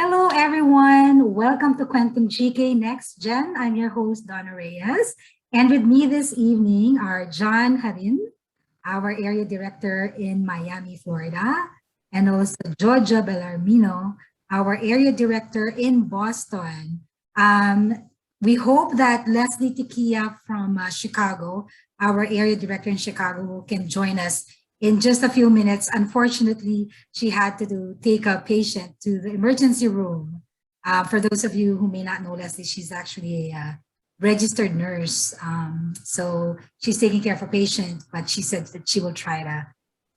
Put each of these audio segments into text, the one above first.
Hello, everyone. Welcome to Quantum GK Next Gen. I'm your host, Donna Reyes. And with me this evening are Jarin, our area director in Miami, Florida, and also Jojo Belarmino, our area director in Boston. We hope that Leslie Tikia from Chicago, our area director in Chicago, can join us in just a few minutes. Unfortunately, she had to take a patient to the emergency room. For those of you who may not know Leslie, she's actually a registered nurse. So she's taking care of a patient, but she said that she will try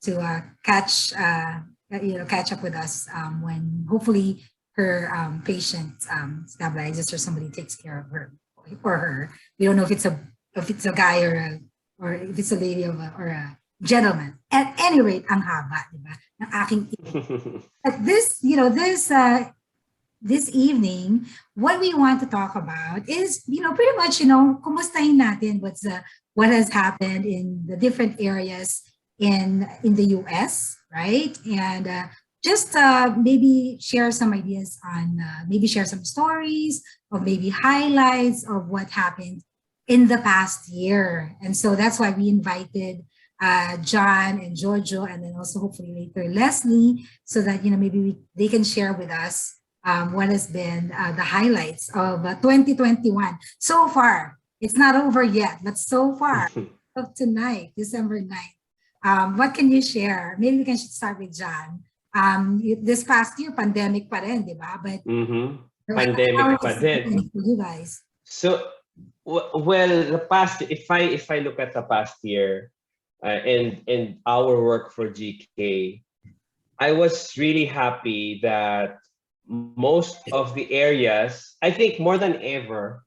to catch up with us when hopefully her patient stabilizes or somebody takes care of her or her. We don't know if it's a guy or if it's a lady or a gentleman. At any rate, ang haba, di ba? Ng aking At this evening, what we want to talk about is, pretty much, kumustahin natin what has happened in the different areas in the US, right? And just maybe share some ideas on, maybe share some stories or maybe highlights of what happened in the past year. And so that's why we invited John and Jojo, and then also hopefully later Leslie, so that maybe they can share with us what has been the highlights of 2021 so far. It's not over yet, but so far of tonight, December 9th. What can you share? Maybe we can start with John. This past year, pandemic pa rin, di ba? But pandemic pa din. For you guys. So, well, the past, if I look at the past year and our work for GK, I was really happy that most of the areas, I think more than ever,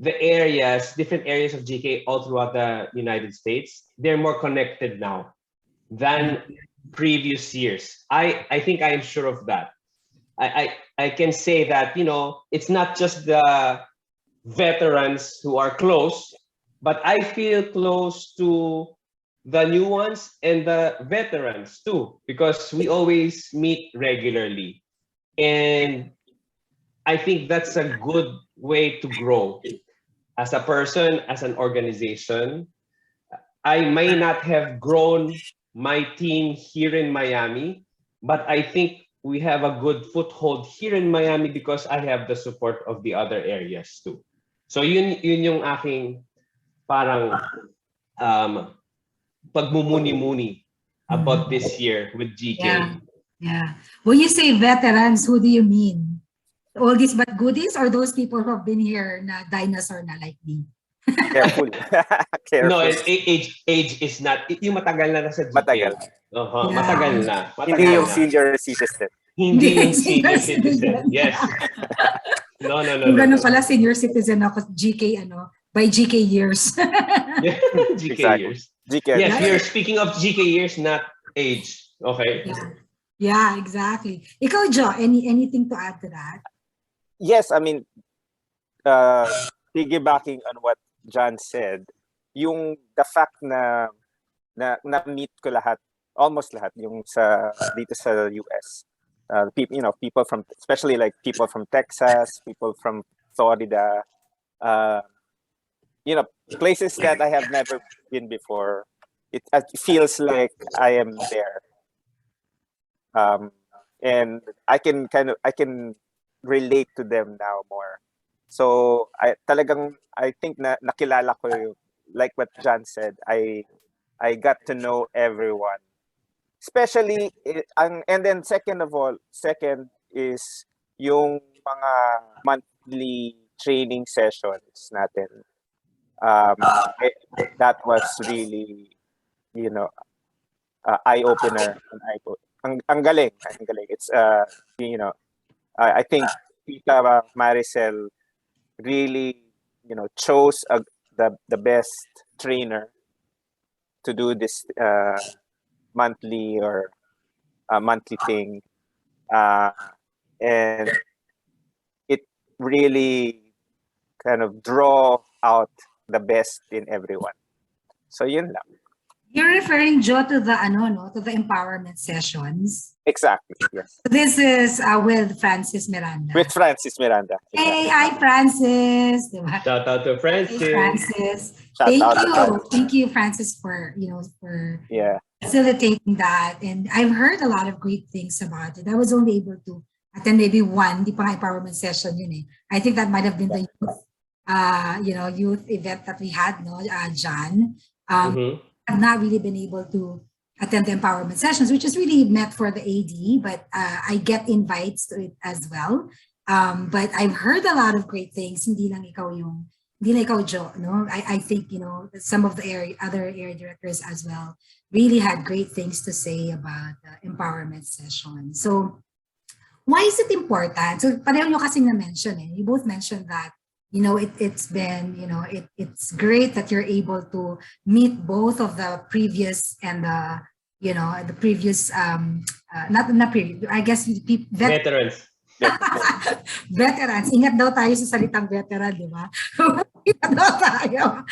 different areas of GK all throughout the United States, they're more connected now than previous years. I think I am sure of that. I can say that, it's not just the veterans who are close, but I feel close to the new ones and the veterans too, because we always meet regularly. And I think that's a good way to grow as a person, as an organization. I may not have grown my team here in Miami, but I think we have a good foothold here in Miami because I have the support of the other areas too. So yun yung aking parang pagmumuni-muni about this year with GK. Yeah. When you say veterans, who do you mean? Oldies but goodies, or those people who have been here na dinosaur na like me? Careful. Careful. No, age is not. Yung matagal na nasa GK. Matagal. Matagal na. Hindi yung senior citizen. Hindi yung senior citizen. Yes. No. Kung gano'n pala, senior citizen ako, GK, by GK years. GK Exactly. years. GK. Yes, you're speaking of GK years, not age. Okay. Yeah, exactly. Ikaw, Jo, anything to add to that? Yes, I mean, piggybacking on what John said, yung the fact na meet ko lahat, almost lahat, yung dito sa US. People from, especially like people from Texas, people from Florida, places that I have never been before. It feels like I am there. And I can relate to them now more. So I think na nakilala ko yung, like what John said, I got to know everyone. Especially and then second is yung mga monthly training sessions natin. That was really, eye opener. Ang galing. It's I think Tita Maricel really chose the best trainer to do this monthly thing, and it really kind of draw out the best in everyone. So yun lang. You're referring, Joe, to the to the empowerment sessions. Exactly. Yes. This is with Francis Miranda. With Francis Miranda. Hey, Exactly. hi Francis. Diba? Shout out to Hey, Francis. Francis. Shout Thank out to you. Francis. Thank you, Francis, for for Yeah. facilitating that. And I've heard a lot of great things about it. I was only able to attend maybe one, di pa nga empowerment session yun eh. I think that might have been the youth, youth event that we had, no, John. Mm-hmm. I've not really been able to attend the empowerment sessions, which is really meant for the AD, but I get invites to it as well. But I've heard a lot of great things. Hindi lang ikaw, Joe, no? I think, some of the other area directors as well really had great things to say about the empowerment session. So why is it important? So pareho nyo kasing na-mention eh. You both mentioned that, it's been, it's great that you're able to meet both of the previous and the previous, not previous, I guess, Veterans. veterans. Ingat daw tayo sa salitang veteran, di ba? Ingat daw tayo.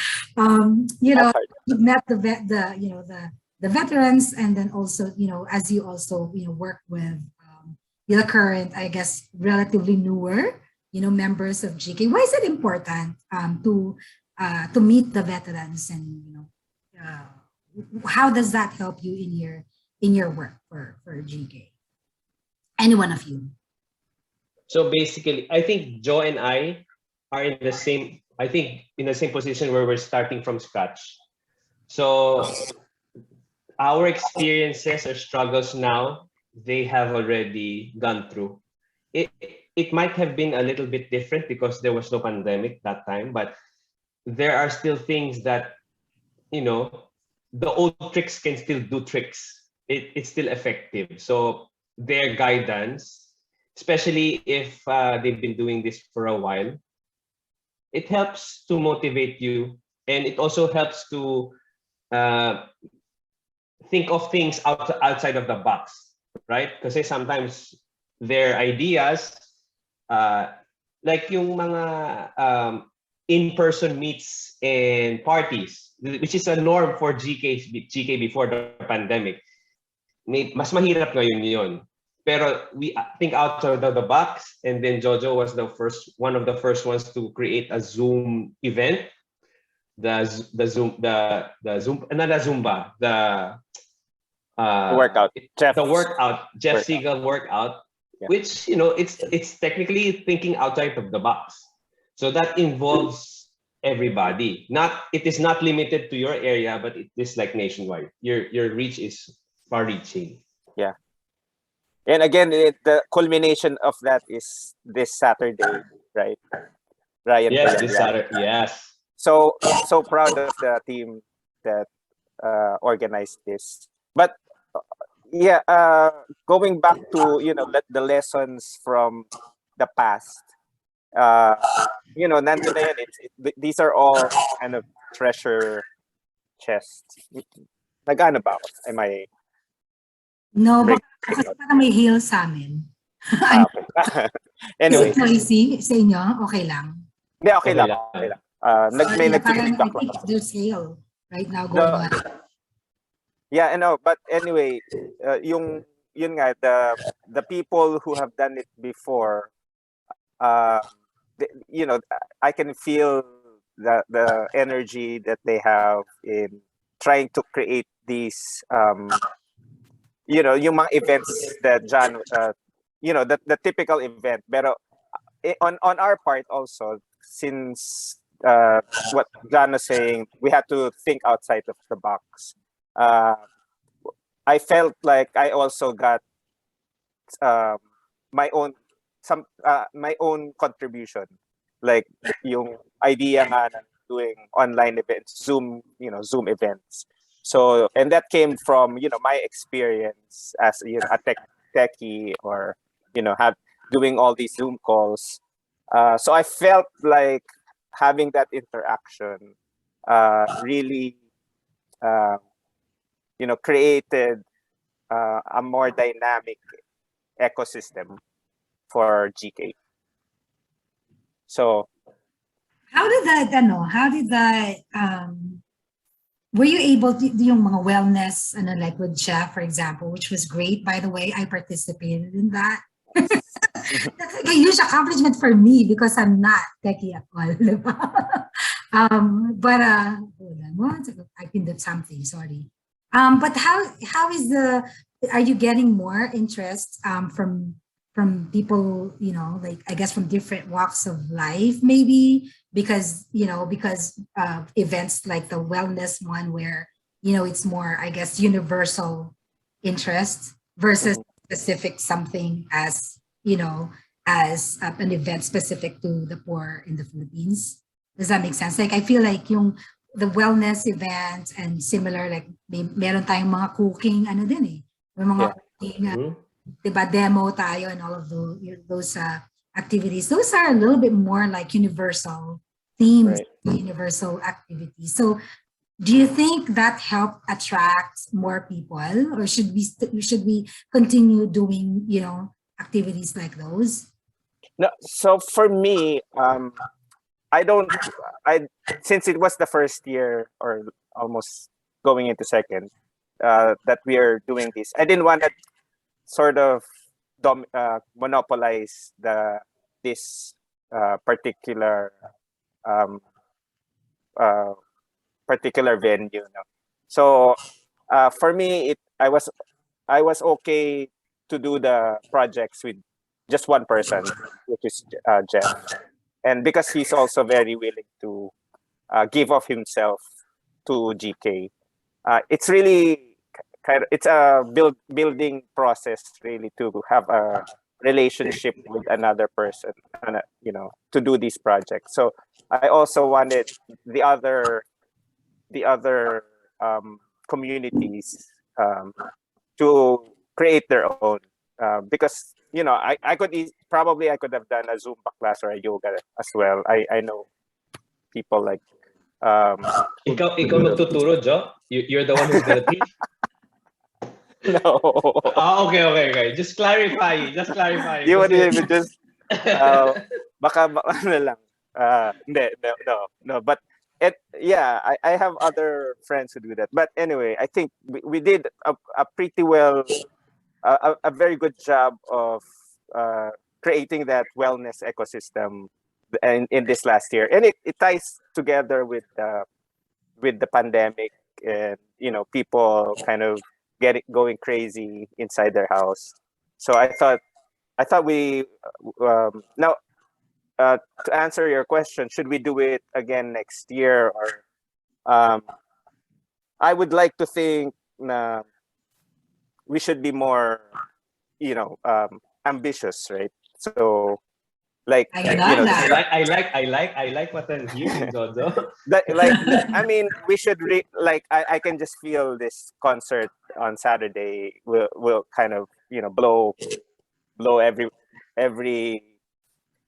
You've met the veterans, and then also, as you also, work with the current, I guess, relatively newer, members of GK. Why is it important to meet the veterans, and how does that help you in your work for GK? Any one of you? So basically, I think Joe and I are in the same position where we're starting from scratch. So our experiences or struggles now, they have already gone through. It might have been a little bit different because there was no pandemic that time, but there are still things that, the old tricks can still do tricks. It's still effective. So their guidance, especially if they've been doing this for a while, it helps to motivate you, and it also helps to think of things outside of the box, right? Because sometimes their ideas, like yung mga in-person meets and parties, which is a norm for GK before the pandemic. Mas mahirap ngayon yun. Pero we think outside of the box, and then Jojo was one of the first ones to create a Zoom event, the workout. The workout, Jeff Siegel workout, yeah. Which it's technically thinking outside of the box. So that involves everybody. It is not limited to your area, but it is like nationwide. Your reach is far-reaching. Yeah. And again, the culmination of that is this Saturday, right? Ryan. Yes, this Saturday. Yes. So proud of the team that organized this. But going back to the lessons from the past. Nandun na yan. These are all kind of treasure chests. Nagana ba ako? Am I? No, kasi parang may heal sa amin. Okay. Anyway. Sa inyo, okay lang? Hindi, okay lang. May nag-feedback lang. There's hail right now going on. Yeah, I know. But anyway, yun nga, the people who have done it before, I can feel the energy that they have in trying to create these, yung mga events that John, the typical event. Pero on our part also, since what John was saying, we had to think outside of the box. I felt like I also got my own contribution, like yung idea nga na doing online events, Zoom events. So, and that came from my experience as a techie, or doing all these Zoom calls. So I felt like having that interaction really created a more dynamic ecosystem for GK. So how did that were you able to do yung mga wellness, like with Chef, for example, which was great, by the way. I participated in that. That's like a huge accomplishment for me because I'm not techie at all. Diba? But hold on, what? I pinned up something. Sorry. But how is the? Are you getting more interest from people? Like I guess from different walks of life, maybe because events like the wellness one, where it's more, I guess, universal interest versus specific something as an event specific to the poor in the Philippines. Does that make sense? Like I feel like the wellness event and similar, like meron tayong mga cooking ano din eh. May mga Yeah. cooking, diba, demo tayo and all of those activities. Those are a little bit more like universal themes, Right. universal activities. So do you think that helped attract more people, or should we continue doing activities like those? No, so for me, I don't. I since it was the first year or almost going into second that we are doing this. I didn't want to sort of monopolize this particular um, uh, particular venue. No? So for me, I was okay to do the projects with just one person, which is Jeff, and because he's also very willing to give of himself to GK, it's really it's a building process really to have a relationship with another person, and to do these projects. So I also wanted the other the other communities to create their own, because I could probably I could have done a Zumba class or a yoga as well. I know people like Ikaw magtuturo, Jo? You're the one who's gonna teach? no. Okay. Just clarifying. You would Kasi... even just baka ano lang, hindi, no, but yeah, I have other friends who do that. But anyway, I think we did a pretty well, a very good job of creating that wellness ecosystem in this last year, and it ties together with the pandemic, and people kind of going crazy inside their house. So I thought we now, to answer your question, should we do it again next year, or I would like to think na we should be more ambitious, right? So like I love that. I like what I'm hearing, Jojo. I mean, we should like I can just feel this concert on Saturday will kind of blow every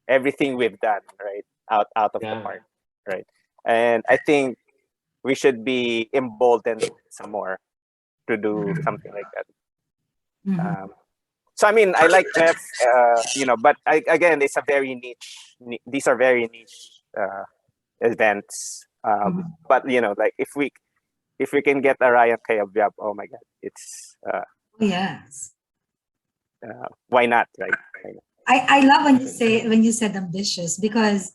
everything we've done, right, out of the Yeah. park, right? And I think we should be emboldened some more to do something like that. Mhm. So I mean, I like Jeff, but again, it's a very niche. These are very niche events. Mhm. But like if we can get a Ryan Kayabyab, oh my God, it's Yes. why not, right? Why not? I love when you said ambitious, because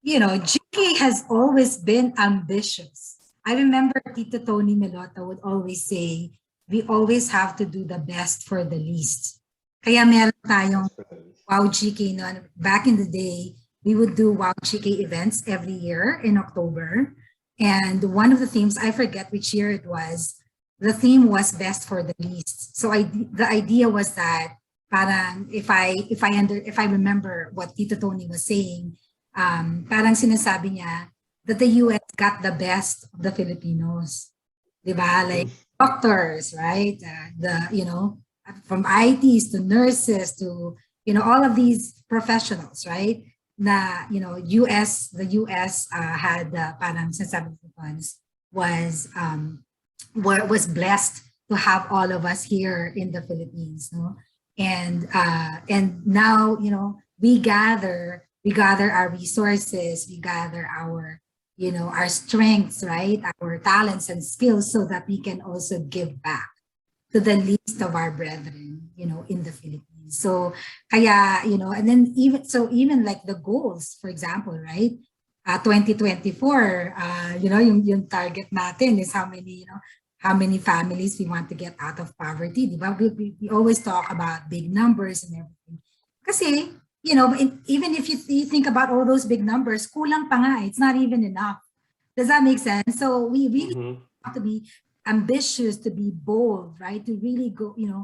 GK has always been ambitious. I remember Tito Tony Melota would always say, we always have to do the best for the least. Kaya meron tayong Wow GK noon. Back in the day, we would do Wow GK events every year in October. And one of the themes, I forget which year it was, the theme was best for the least. So the idea was that parang if I remember what Tito Tony was saying, parang sinasabi niya that the US got the best of the Filipinos. Diba? Like doctors, right? From ITs to nurses to, all of these professionals, right? Na, the US had parang sinasabi ko was blessed to have all of us here in the Philippines, no? And now we gather our resources, we gather our strengths, right? Our talents and skills so that we can also give back to the least of our brethren, in the Philippines. So, kaya, and then even like the goals, for example, right? 2024, yung target natin is how many families we want to get out of poverty. Di ba? We always talk about big numbers and everything. Kasi, even if you think about all those big numbers, kulang pa nga. It's not even enough. Does that make sense? So we really have to be ambitious, to be bold, right? To really go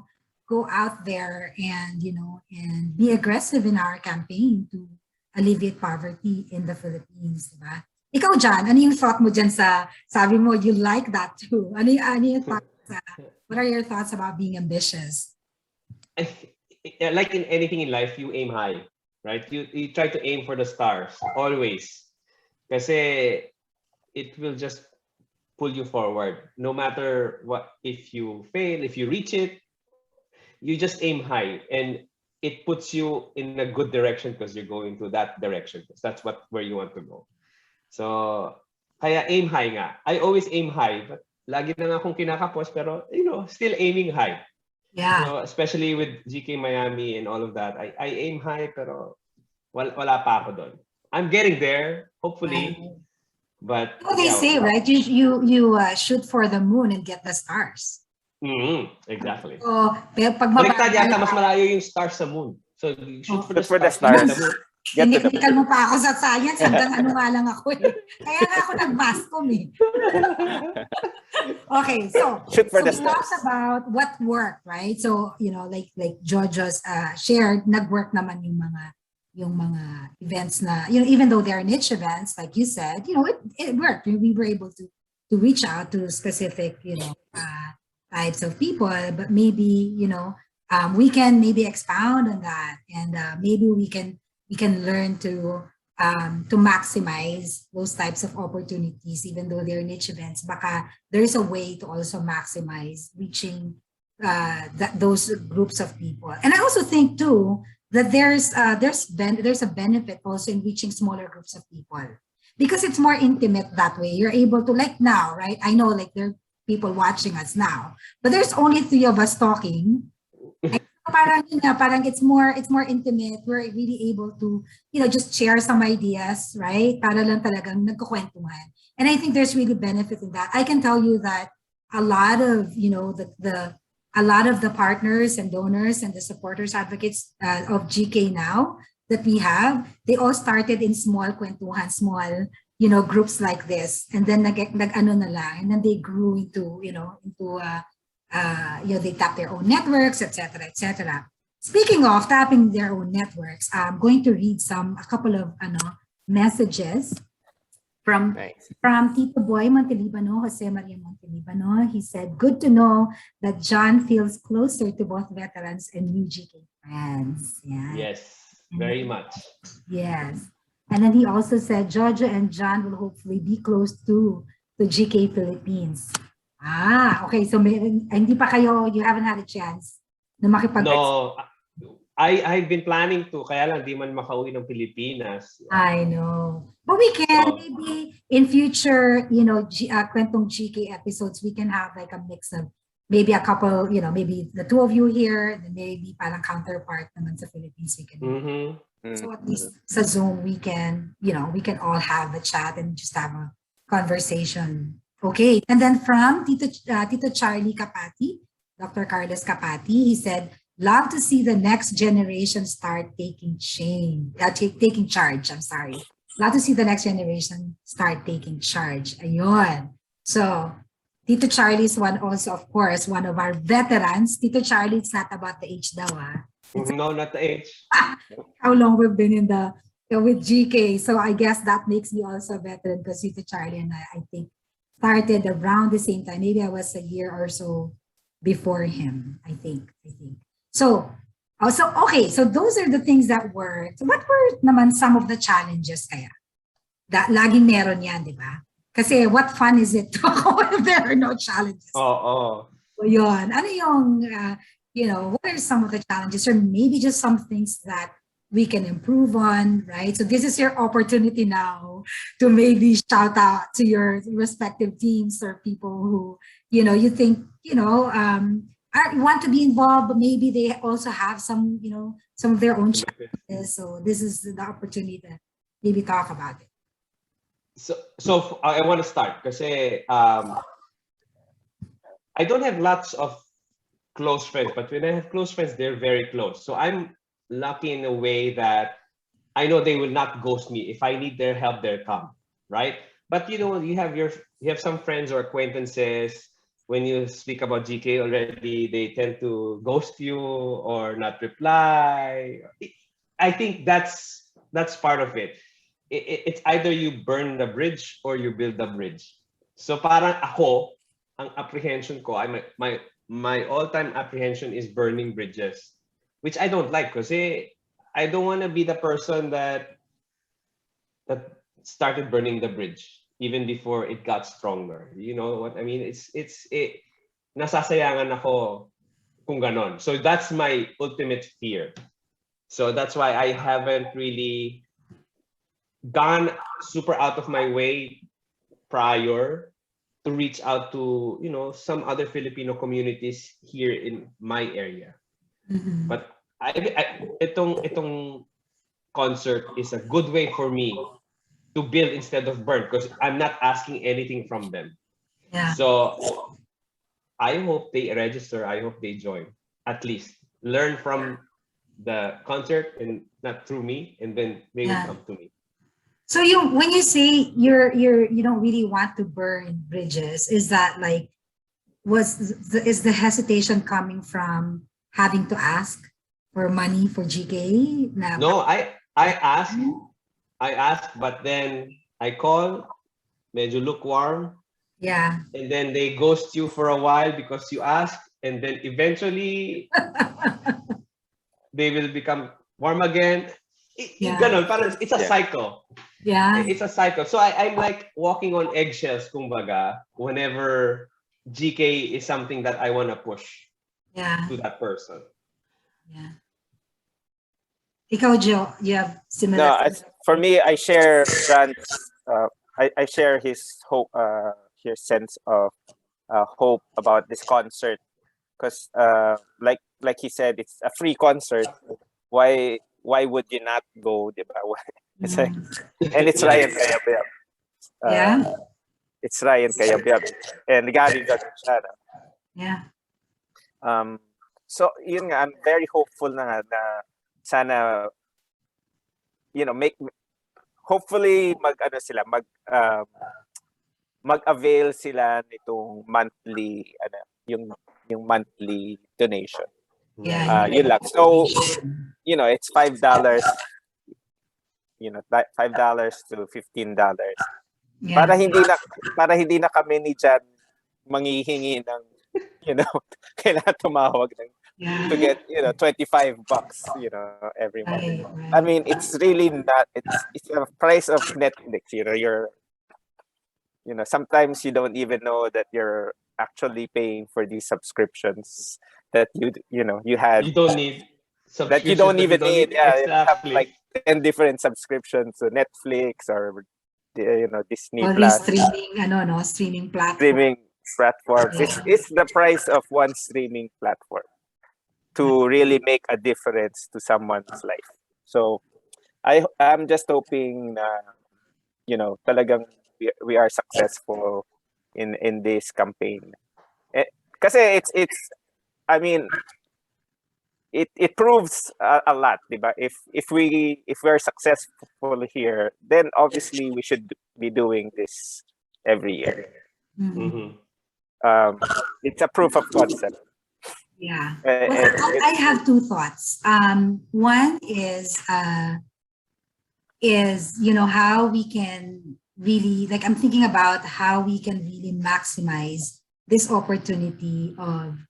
out there and, and be aggressive in our campaign to alleviate poverty in the Philippines, diba? Ikaw, John, ano yung thought mo dyan sabi mo, you like that too? Ano yung thoughts, what are your thoughts about being ambitious? Like in anything in life, you aim high, right? You try to aim for the stars, always. Kasi it will just pull you forward. No matter what, if you fail, if you reach it, you just aim high. And it puts you in a good direction because you're going to that direction. That's where you want to go. So, kaya aim high nga. I always aim high, but lagi na nga akong kinakapos, pero, still aiming high. Yeah. So, especially with GK Miami and all of that, I aim high, pero wala pa ako doon. I'm getting there, hopefully. Right. But what they say, right? You shoot for the moon and get the stars. Exactly. So, pag baliktad yata, mas malayo yung stars sa moon. So, shoot for the stars. Technical mo pa ako sa science, hanggang ano nga lang ako eh. Kaya nga ako nag-mascom eh. Okay, so we talked about what worked, right? So, like Jojo's shared, nag-work naman yung mga events na, even though they're niche events, like you said, it worked. We were able to reach out to specific, types of people, but maybe, we can maybe expound on that, and maybe we can learn to maximize those types of opportunities, even though they're niche events. Baka there's a way to also maximize reaching those groups of people. And I also think too that there's a benefit also in reaching smaller groups of people, because it's more intimate that way. You're able to, like now, right? I know like there are people watching us now, but there's only 3 of us talking. Parang it's more intimate. We're really able to, just share some ideas, right? Para lang talagang nagkukwentuhan. And I think there's really benefit in that. I can tell you that a lot of, a lot of the partners and donors and the supporters, advocates of GK now that we have, they all started in small kwentuhan, small, groups like this, and then nag-ano na lang, and then they grew into, they tap their own networks, etc., etc. Speaking of tapping their own networks, I'm going to read a couple of messages from Tito Boy Montelibano, Jose Maria Montelibano. He said, "Good to know that John feels closer to both veterans and new GK friends." Yeah. Yes, very much. Yes. And then he also said, Jojo and John will hopefully be close to GK Philippines. Okay. So hindi pa kayo, you haven't had a chance na makipag- No, I've been planning to, kaya lang di man makauwi ng Pilipinas. I know. But we can, maybe in future, Kwentong GK episodes, we can have like a mix of maybe a couple, maybe the 2 of you here, and maybe parang counterpart naman sa Philippines we can. So at least sa Zoom, we can all have a chat and just have a conversation. Okay. And then from Tito Charlie Capati, Dr. Carlos Capati, he said, "Love to see the next generation start taking charge. I'm sorry. Love to see the next generation start taking charge." Ayun. So, Tito Charlie is one of our veterans. Tito Charlie, it's not about the age daw, No, not the age. How long we've been with GK. So I guess that makes me also a veteran, because Tito Charlie and I think, started around the same time. Maybe I was a year or so before him, I think. So okay, so those are the things that worked. So what were naman some of the challenges kaya? Laging meron yan, di ba? Kasi what fun is it to if there are no challenges? So yun. Ano yung, what are some of the challenges, or maybe just some things that we can improve on, right? So this is your opportunity now to maybe shout out to your respective teams or people who, you think, want to be involved, but maybe they also have some, some of their own challenges. So this is the opportunity to maybe talk about it. So I want to start because I don't have lots of close friends, but when I have close friends, they're very close. So I'm lucky in a way that I know they will not ghost me. If I need their help, they'll come, right? But you have some friends or acquaintances. When you speak about GK already, they tend to ghost you or not reply. I think that's part of it. It's either you burn the bridge or you build the bridge. So parang ako, ang apprehension ko, my all-time apprehension is burning bridges, which I don't like because I don't want to be the person that started burning the bridge even before it got stronger. You know what I mean? Nasasayangan ako kung ganon. So that's my ultimate fear. So that's why I haven't really gone super out of my way prior to reach out to some other Filipino communities here in my area. Mhm. But itong concert is a good way for me to build instead of burn because I'm not asking anything from them. Yeah. So I hope they register. I hope they join. At least learn from the concert and not through me, and then they will Yeah. come to me. So when you say you don't really want to burn bridges, is that like is the hesitation coming from having to ask for money for GK? No, I ask, but then I call, medyo lukewarm, Yeah. and then they ghost you for a while because you asked, and then eventually they will become warm again. Yeah. Ganon, parang it's a Yeah. cycle. Yeah. It's a cycle. So I'm like walking on eggshells, kumbaga, whenever GK is something that I want to push Yeah. to that person. Yeah. Ikaw, Joe, you have No, similar. for me, I share John's. I share his hope, his sense of hope about this concert, because like he said, it's a free concert. Why would you not go, diba? It's like, and it's Ryan Kayabyab. Yeah. It's Ryan Kayabyab. And galing ganun siya. No? Yeah. So yun nga, I'm very hopeful na sana hopefully mag-avail sila nitong monthly yung monthly donation. Yeah. Yun lang. So it's $5, $5 to $15. Yeah. Para hindi na kami ni Jan manghihingi ng kailangan tumawag to get $25 every month. Right. I mean, it's really not. It's a price of Netflix. Sometimes you don't even know that you're actually paying for these subscriptions that you had You don't need that you don't even need. Yeah, you have Exactly. like 10 different subscriptions to Netflix or Disney All Plus these streaming platforms. streaming platforms. Yeah. It's the price of one streaming platform to really make a difference to someone's life. So I'm just hoping talagang we are successful in this campaign. Kasi it's I mean it proves a lot, diba? If we are successful here, then obviously we should be doing this every year. Mhm. It's a proof of concept. Yeah. Uh, Well, and I have two thoughts. One is how we can really, like, I'm thinking about how we can really maximize this opportunity of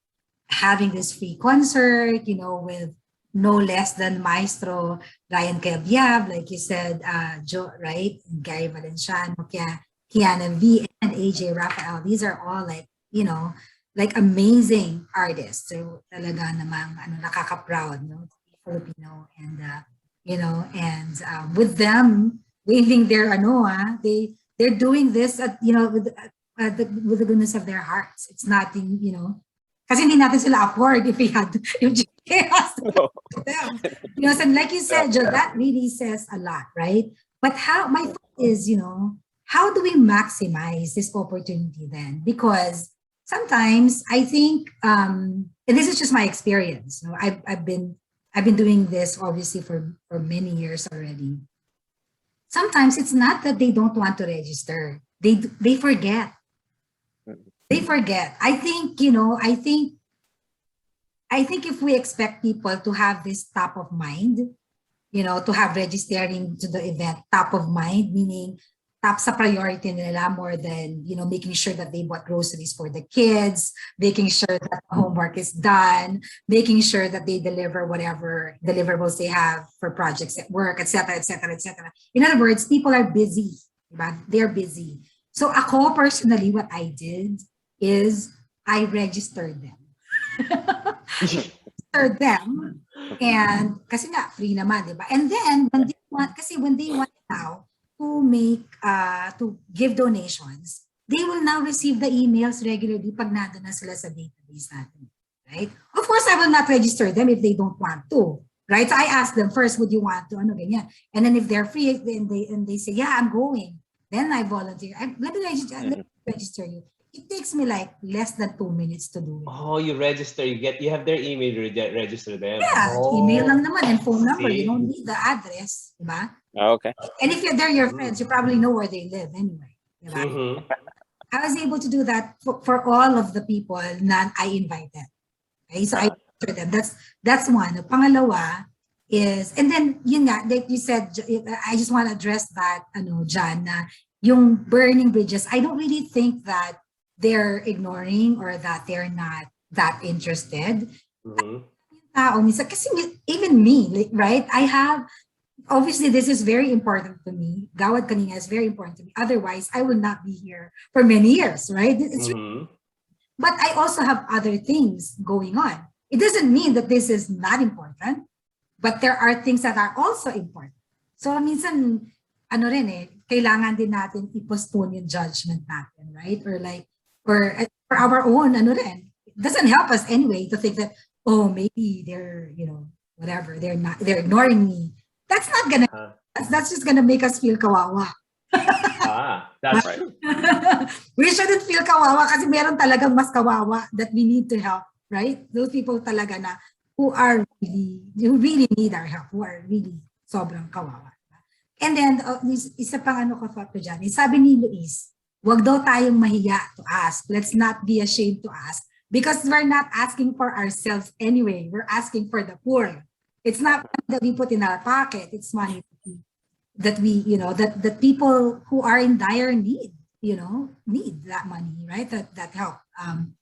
having this free concert, with no less than Maestro Ryan Cayabyab, like you said, Joe, right? And Gary Valenciano, Kiana V, and AJ Raphael. These are all like amazing artists. So talaga namang nakaka-proud, to be Filipino, and with them waving their they're doing this at, with the goodness of their hearts. It's nothing, kasi hindi natin sila afford if we had if GK has to No. them. So like you said, Joe, that really says a lot, right? But my thought is, how do we maximize this opportunity then? Because sometimes I think, and this is just my experience. I've been doing this obviously for many years already. Sometimes it's not that they don't want to register; they forget. They forget. I think if we expect people to have this top of mind, to have registering to the event top of mind, meaning top sa priority nila more than, making sure that they bought groceries for the kids, making sure that the homework is done, making sure that they deliver whatever deliverables they have for projects at work, etc., etc., etc. In other words, people are busy. Diba? They're busy. So ako personally, what I did is I registered them. Registered them. And kasi nga, free naman, diba? And then, when they want now to give donations, they will now receive the emails regularly pag nandun na sila sa database natin. Right? Of course, I will not register them if they don't want to. Right? So I ask them first, would you want to? Ano ganyan? And then if they're free, and they say, yeah, I'm going. Then I volunteer. Let me register you. It takes me like less than 2 minutes to do it. Oh, you register. You have their email to register them. Yeah, email lang naman and phone number. You don't need the address, diba? Okay. And if they're your friends, you probably know where they live anyway. Diba? I was able to do that for all of the people that I invited. Okay, so I registered them. That's one. Pangalawa is, and then yun nga, like you said, I just want to address that, John, na yung burning bridges. I don't really think that they're ignoring or that they're not that interested. Kasi even me, right? I have, obviously this is very important to me. Gawad kanina is very important to me. Otherwise, I will not be here for many years, right? But I also have other things going on. It doesn't mean that this is not important, but there are things that are also important. So minsan, kailangan din natin i-postpone yung judgment natin, right? Or like, for our own, it doesn't help us anyway to think that, oh, maybe they're, whatever, they're ignoring me. That's not gonna, that's just gonna make us feel kawawa. That's right. We shouldn't feel kawawa kasi meron talagang mas kawawa that we need to help, right? Those people talaga na who really need our help, who are really sobrang kawawa. And then, isa pang ko thought ko dyan, sabi ni Luis, wag daw tayong mahiya to ask. Let's not be ashamed to ask. Because we're not asking for ourselves anyway. We're asking for the poor. It's not money that we put in our pocket. It's money that we, that people who are in dire need, need that money, right? That help. And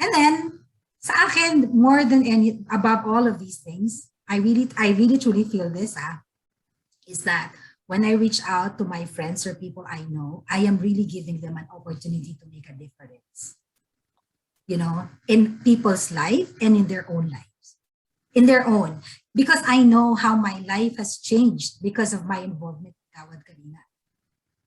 then, sa akin, more than above all of these things, I really truly feel this, is that when I reach out to my friends or people I know, I am really giving them an opportunity to make a difference, in people's life and in their own lives, because I know how my life has changed because of my involvement with Tawad Kanina.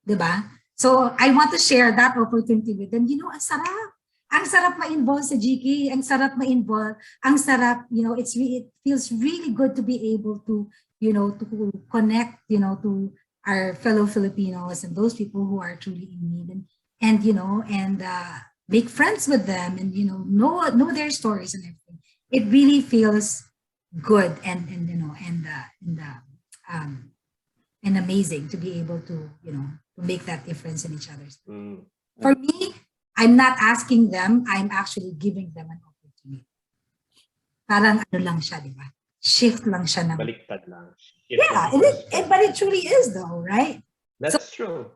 Diba? So I want to share that opportunity with them. Ang sarap. Ang sarap ma-involve sa GK. Ang sarap ma-involve. Ang sarap, it feels really good to be able to, to connect, to our fellow Filipinos and those people who are truly in need, and make friends with them and, know their stories and everything. It really feels good and amazing to be able to, to make that difference in each other's lives. For me, I'm not asking them, I'm actually giving them an opportunity. Parang lang siya, di ba? Shift lang siya. Baliktad lang. Yeah, but it truly is though, right? That's true.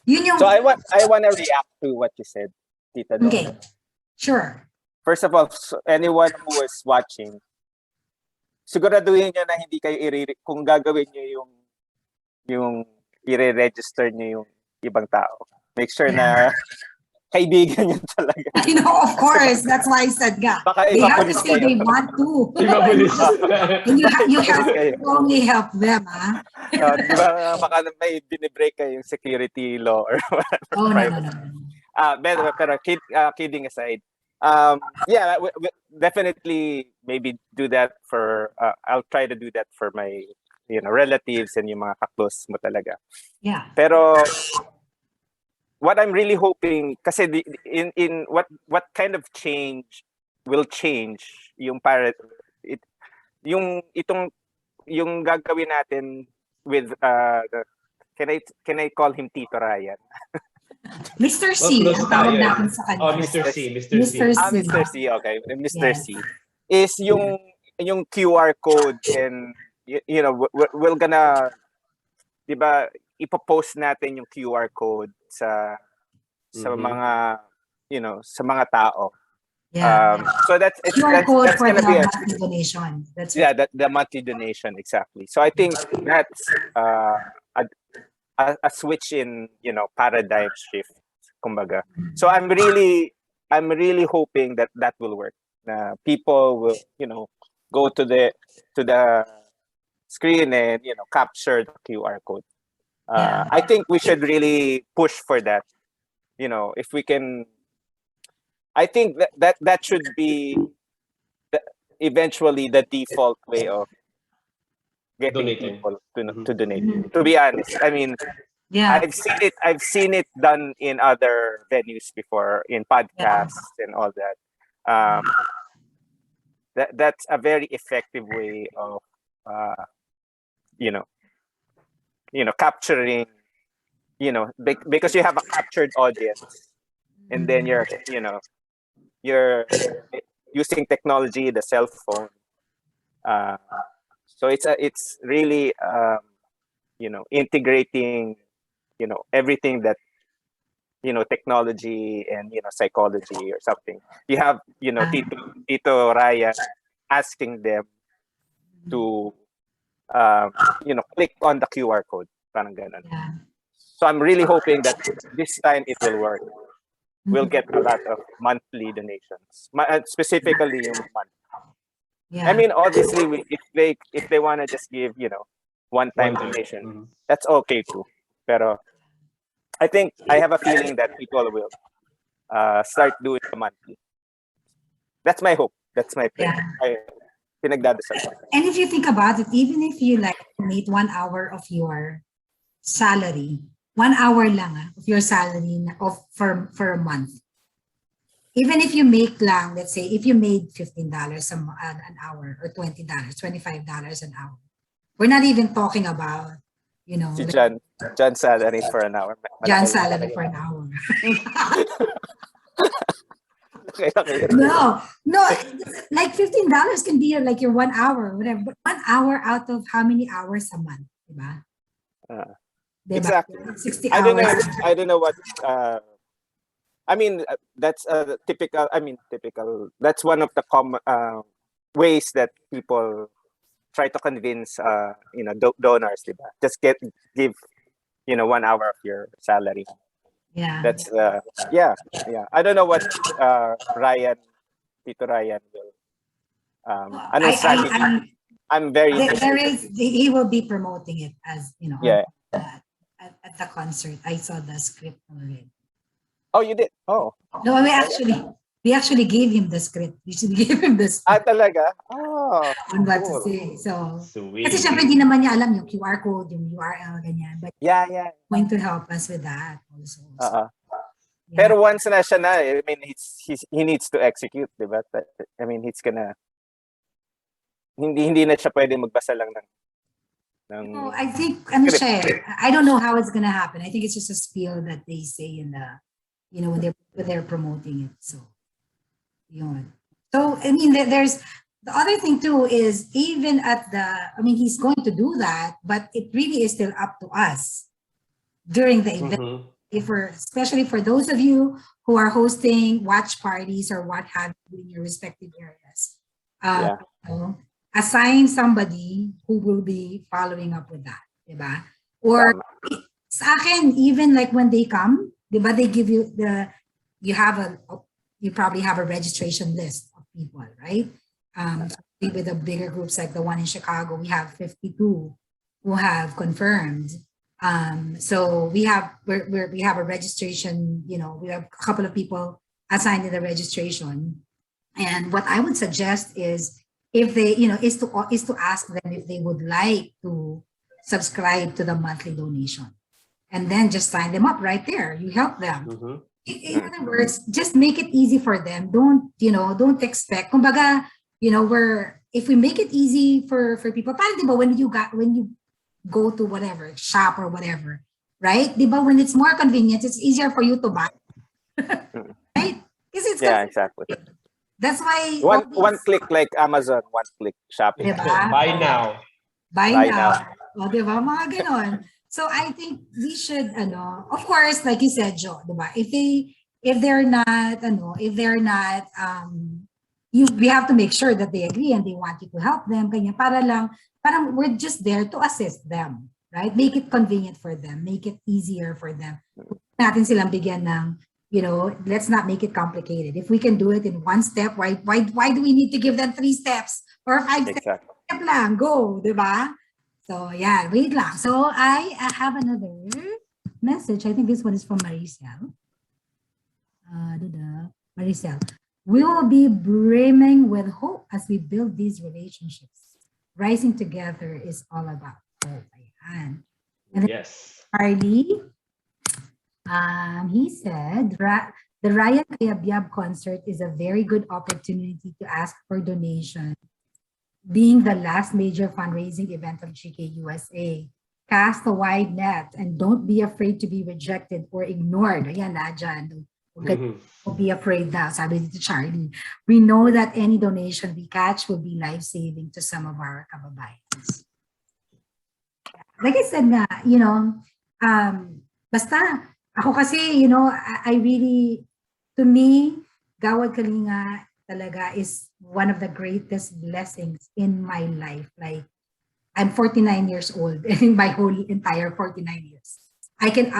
So I want to react to what you said, Tita Donna. Okay, sure. First of all, anyone who is watching, siguraduhin nyo na hindi kayo kung gagawin nyo yung i-register nyo yung ibang tao. Make sure na kaibigan yun talaga. You know, of course. That's why I said, nga. Baka They iba have to pulis say kayo. they want to. Iba pulis. And you Iba have pulis kayo. to only help them, ah. Di ba, baka may binibreak kayo yung security law or whatever. Oh, no, no, privacy. no. Pero kidding aside, yeah, we definitely maybe do that for, I'll try to do that for my, relatives and yung mga ka-close mo talaga. Yeah. Pero what I'm really hoping, kasi in what kind of change will change yung yung gagawin natin with can I call him Tito Ryan? Mr. Well, C, close ang tawag tayo. natin sa kanya. Oh, Mr. C. Mr. C. Mr. C. Mr. C, okay. Mr. Yes. C is yung QR code, and we're gonna, di ba, ipopost natin yung QR code sa mga sa mga tao. Yeah. So that's QR code that's for the gonna be monthly donation. That's yeah, that the monthly donation, exactly. So I think that's a switch in paradigm shift, kumbaga. So I'm really hoping that will work. People will go to the screen and capture the QR code. I think we should really push for that. If we can, I think that should be eventually the default way of getting Donating. people to donate. To be honest, I mean, yeah. I've seen it done in other venues before, in podcasts and all that. That's a very effective way of capturing, because you have a captured audience, and then you're using technology, the cell phone. So it's really integrating everything that technology and psychology or something. You have Tito Ryan asking them to click on the QR code, parang ganun. Yeah. So I'm really hoping that this time it will work. We'll get a lot of monthly donations, specifically yung month. Yeah. I mean, obviously, if they want to just give one-time donation, that's okay too. Pero I think I have a feeling that people will start doing the monthly. That's my hope. That's my plan. Pinagdadasal ko. And if you think about it, even if you donate 1 hour of your salary, 1 hour lang of your salary for a month. Even if you make lang, let's say, if you made $15 an hour or $20, $25 an hour, we're not even talking about, Si John's salary for an hour. John's salary for an hour. Okay. No, like $15 can be like your 1 hour, whatever. But 1 hour out of how many hours a month, diba? Exactly. 60 hours. I don't know what. I mean, that's typical. Typical. That's one of the common ways that people try to convince donors, diba? Just give 1 hour of your salary. Yeah. That's yeah. I don't know what Tito Ryan will. I'm very he will be promoting it as at the concert. I saw the script already. Oh, you did? Oh. No, we actually gave him the script. We should give him the script. Talaga? Oh. On what to say. So, Sweet. kasi syempre hindi naman niya alam yung QR code, yung URL, ganyan. But yeah. going to help us with that also. Yeah. Pero once na siya na, I mean, he needs to execute, diba? I mean, he's gonna, hindi na siya pwede magbasa lang ng no, I think, I don't know how it's gonna happen. I think it's just a spiel that they say in the, when they're promoting it. So, So, I mean, there's, the other thing too is even he's going to do that, but it really is still up to us during the event. Especially for those of you who are hosting watch parties or what have you in your respective areas. Assign somebody who will be following up with that, diba? Or sa akin, even like when they come, diba, they give you you have you probably have a registration list of people, right? With the bigger groups like the one in Chicago, we have 52 who have confirmed. So we have we have a registration, we have a couple of people assigned to the registration. And what I would suggest is if they, is to ask them if they would like to subscribe to the monthly donation. And then just sign them up right there. You help them. Mm-hmm. In other words, just make it easy for them. Don't expect. Kumbaga, if we make it easy for people, parang diba when you go to whatever shop or whatever, right? Diba when it's more convenient, it's easier for you to buy, right? Because it's exactly. That's why one click like Amazon, one click shopping. Diba? Buy now. Buy now. O, diba? Mga ganon. So I think we should, of course, like you said, Joe, diba? If they're not, we have to make sure that they agree and they want you to help them. Kanya parang we're just there to assist them, right? Make it convenient for them, make it easier for them. Natin silang bigyan ng, let's not make it complicated. If we can do it in one step, why do we need to give them 3 steps or 5 steps? Exactly. Step lang, go, diba? So yeah, wait lang. So I have another message. I think this one is from Maricel. Maricel. We will be brimming with hope as we build these relationships. Rising together is all about hope. And then Yes. Charlie, he said, the Ryan Kayabyab concert is a very good opportunity to ask for donation. Being the last major fundraising event of GK USA, cast a wide net and don't be afraid to be rejected or ignored. Ayan na dyan. Don't be afraid now, sabi dito Charlie. We know that any donation we catch will be life-saving to some of our kababayans. Like I said nga, basta, ako kasi, I really, to me, Gawad Kalinga talaga is one of the greatest blessings in my life. Like, I'm 49 years old in my whole entire 49 years. I can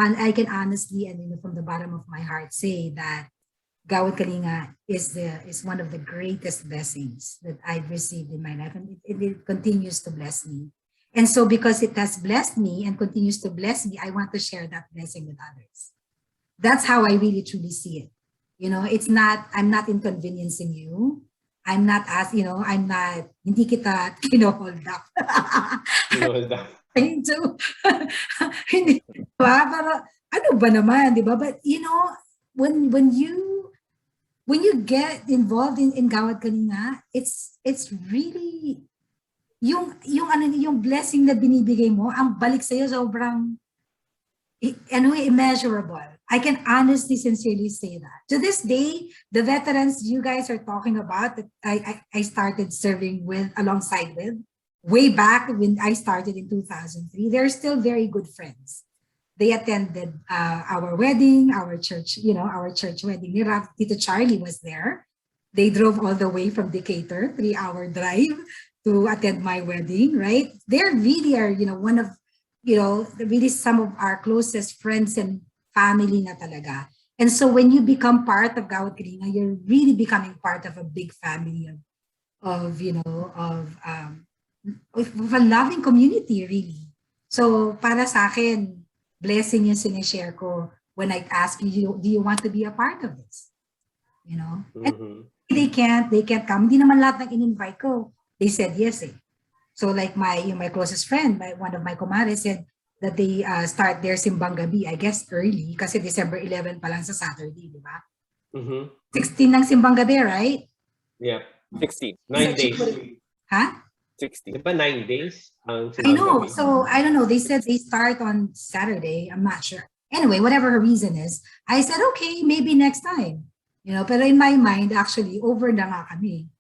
honestly and from the bottom of my heart say that Gawad Kalinga is one of the greatest blessings that I've received in my life, and it continues to bless me. And so because it has blessed me and continues to bless me, I want to share that blessing with others. That's how I really truly see it. I'm not inconveniencing you. I'm not hindi kita hold up. Hold up. Hindi, diba? Pero, ano ba naman, di ba? But, when you get involved in Gawad Kalinga, it's really, yung blessing na binibigay mo, ang balik sa'yo sobrang, immeasurable. I can honestly, sincerely say that. To this day, the veterans you guys are talking about that I started serving alongside with, way back when I started in 2003, they're still very good friends. They attended our wedding, our church wedding. Tito Charlie was there. They drove all the way from Decatur, 3-hour drive to attend my wedding, right? They're really are, one of, really some of our closest friends and family na talaga. And so when you become part of Gawad Kalinga, you're really becoming part of a big family of a loving community, really. So para sa akin, blessing yung sinishare ko when I ask you, do you want to be a part of this? Mm-hmm. And they can't come. Hindi naman lahat ng in-invite ko, they said yes eh. So like my closest friend, one of my comadres said that they start their simbang gabi, I guess early, kasi December 11 pa lang sa Saturday, di ba? Mm-hmm. 16 ng simbang gabi, right? Yeah. 16. 9 days. Huh? 16. Diba 9 days? I know. So I don't know. They said they start on Saturday. I'm not sure. Anyway, whatever her reason is, I said, okay, maybe next time. Pero in my mind, actually, over na nga kami.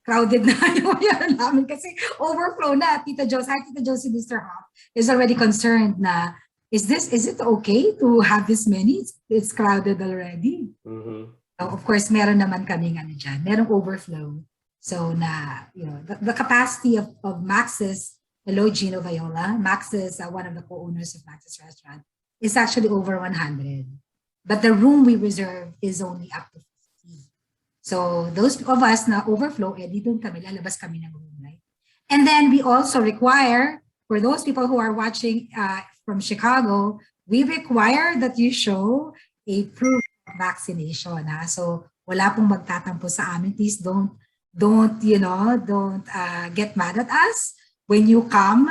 Crowded na yung yan namin kasi overflow na. Tita Josie, Mr. Hop is already concerned na, is it okay to have this many? It's crowded already. Mm-hmm. So of course, meron naman kaming dyan. Merong overflow. So na, the capacity of Max's, hello Gino Viola, Max's, one of the co-owners of Max's restaurant, is actually over 100. but the room we reserve is only up to 50. So those of us na overflow, edi doon kami, lalabas kami ng room, right? And then we also require, for those people who are watching from Chicago, we require that you show a proof of vaccination. Ha? So wala pong magtatampo sa amin. Please don't get mad at us when you come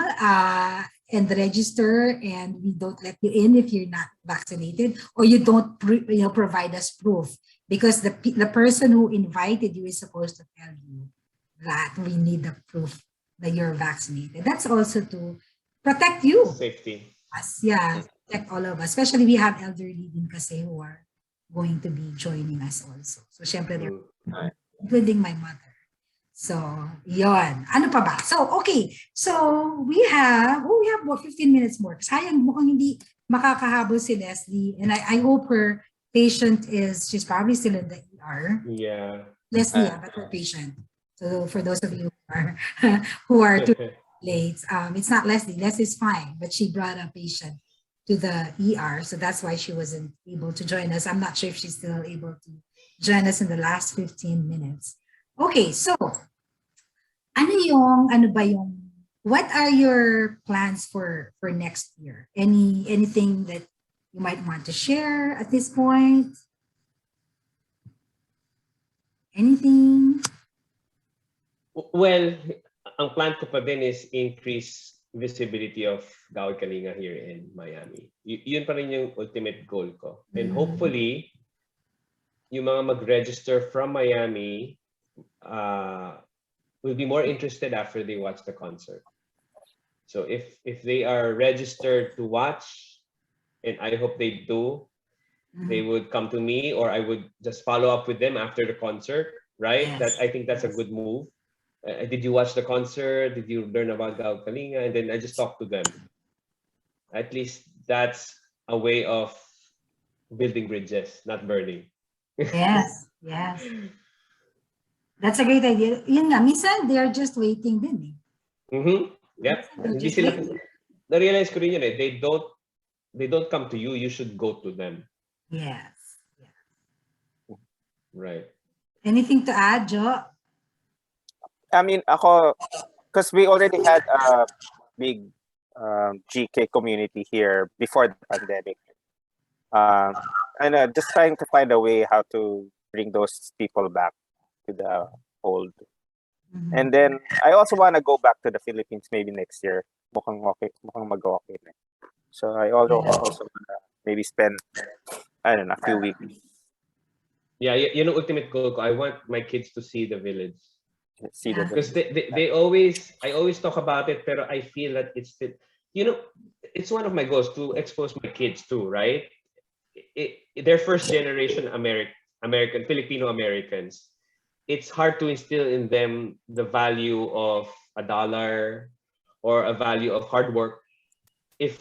and register and we don't let you in if you're not vaccinated, or you don't provide us proof, because the person who invited you is supposed to tell you that we need the proof that you're vaccinated. That's also to protect you. Safety. Us, yeah, protect all of us. Especially we have elderly din kasi who are going to be joining us also. So syempre they're including my mother. So, yon. Ano pa ba? So, okay. So, we have what, 15 minutes more. Sayang, mukhang hindi makakahabol si Leslie. And I hope her patient she's probably still in the ER. Yeah. Leslie, but her patient. So, for those of you who are too late, it's not Leslie. Leslie's fine, but she brought a patient to the ER. So, that's why she wasn't able to join us. I'm not sure if she's still able to join us in the last 15 minutes. Okay, so what are your plans for next year? Anything that you might want to share at this point? Anything? Well, ang plan ko pa din is increase visibility of Gawad Kalinga here in Miami. Yun pa rin yung ultimate goal ko. And hopefully, yung mga mag-register from Miami will be more interested after they watch the concert. So if they are registered to watch, and I hope they do, they would come to me, or I would just follow up with them after the concert, right? Yes. I think that's a good move. Did you watch the concert? Did you learn about Gawad Kalinga? And then I just talk to them. At least that's a way of building bridges, not burning. Yes, yes. That's a great idea. Yun nga, minsan they're just waiting din eh. Yep. Hindi sila, na-realize ko rin yun eh. They don't come to you. You should go to them. Yes. Right. Anything to add, Jo? I mean, ako, because we already had a big GK community here before the pandemic. And just trying to find a way how to bring those people back to the fold. And then I also want to go back to the Philippines maybe next year. Mukhang mag-okay na. So I also want to maybe spend, I don't know, a few weeks. Yeah, yun ang ultimate goal ko. I want my kids to see the village. Because I always talk about it, pero I feel that it's still, it's one of my goals to expose my kids too, right? They're first generation American, Filipino Americans. It's hard to instill in them the value of $1 or a value of hard work if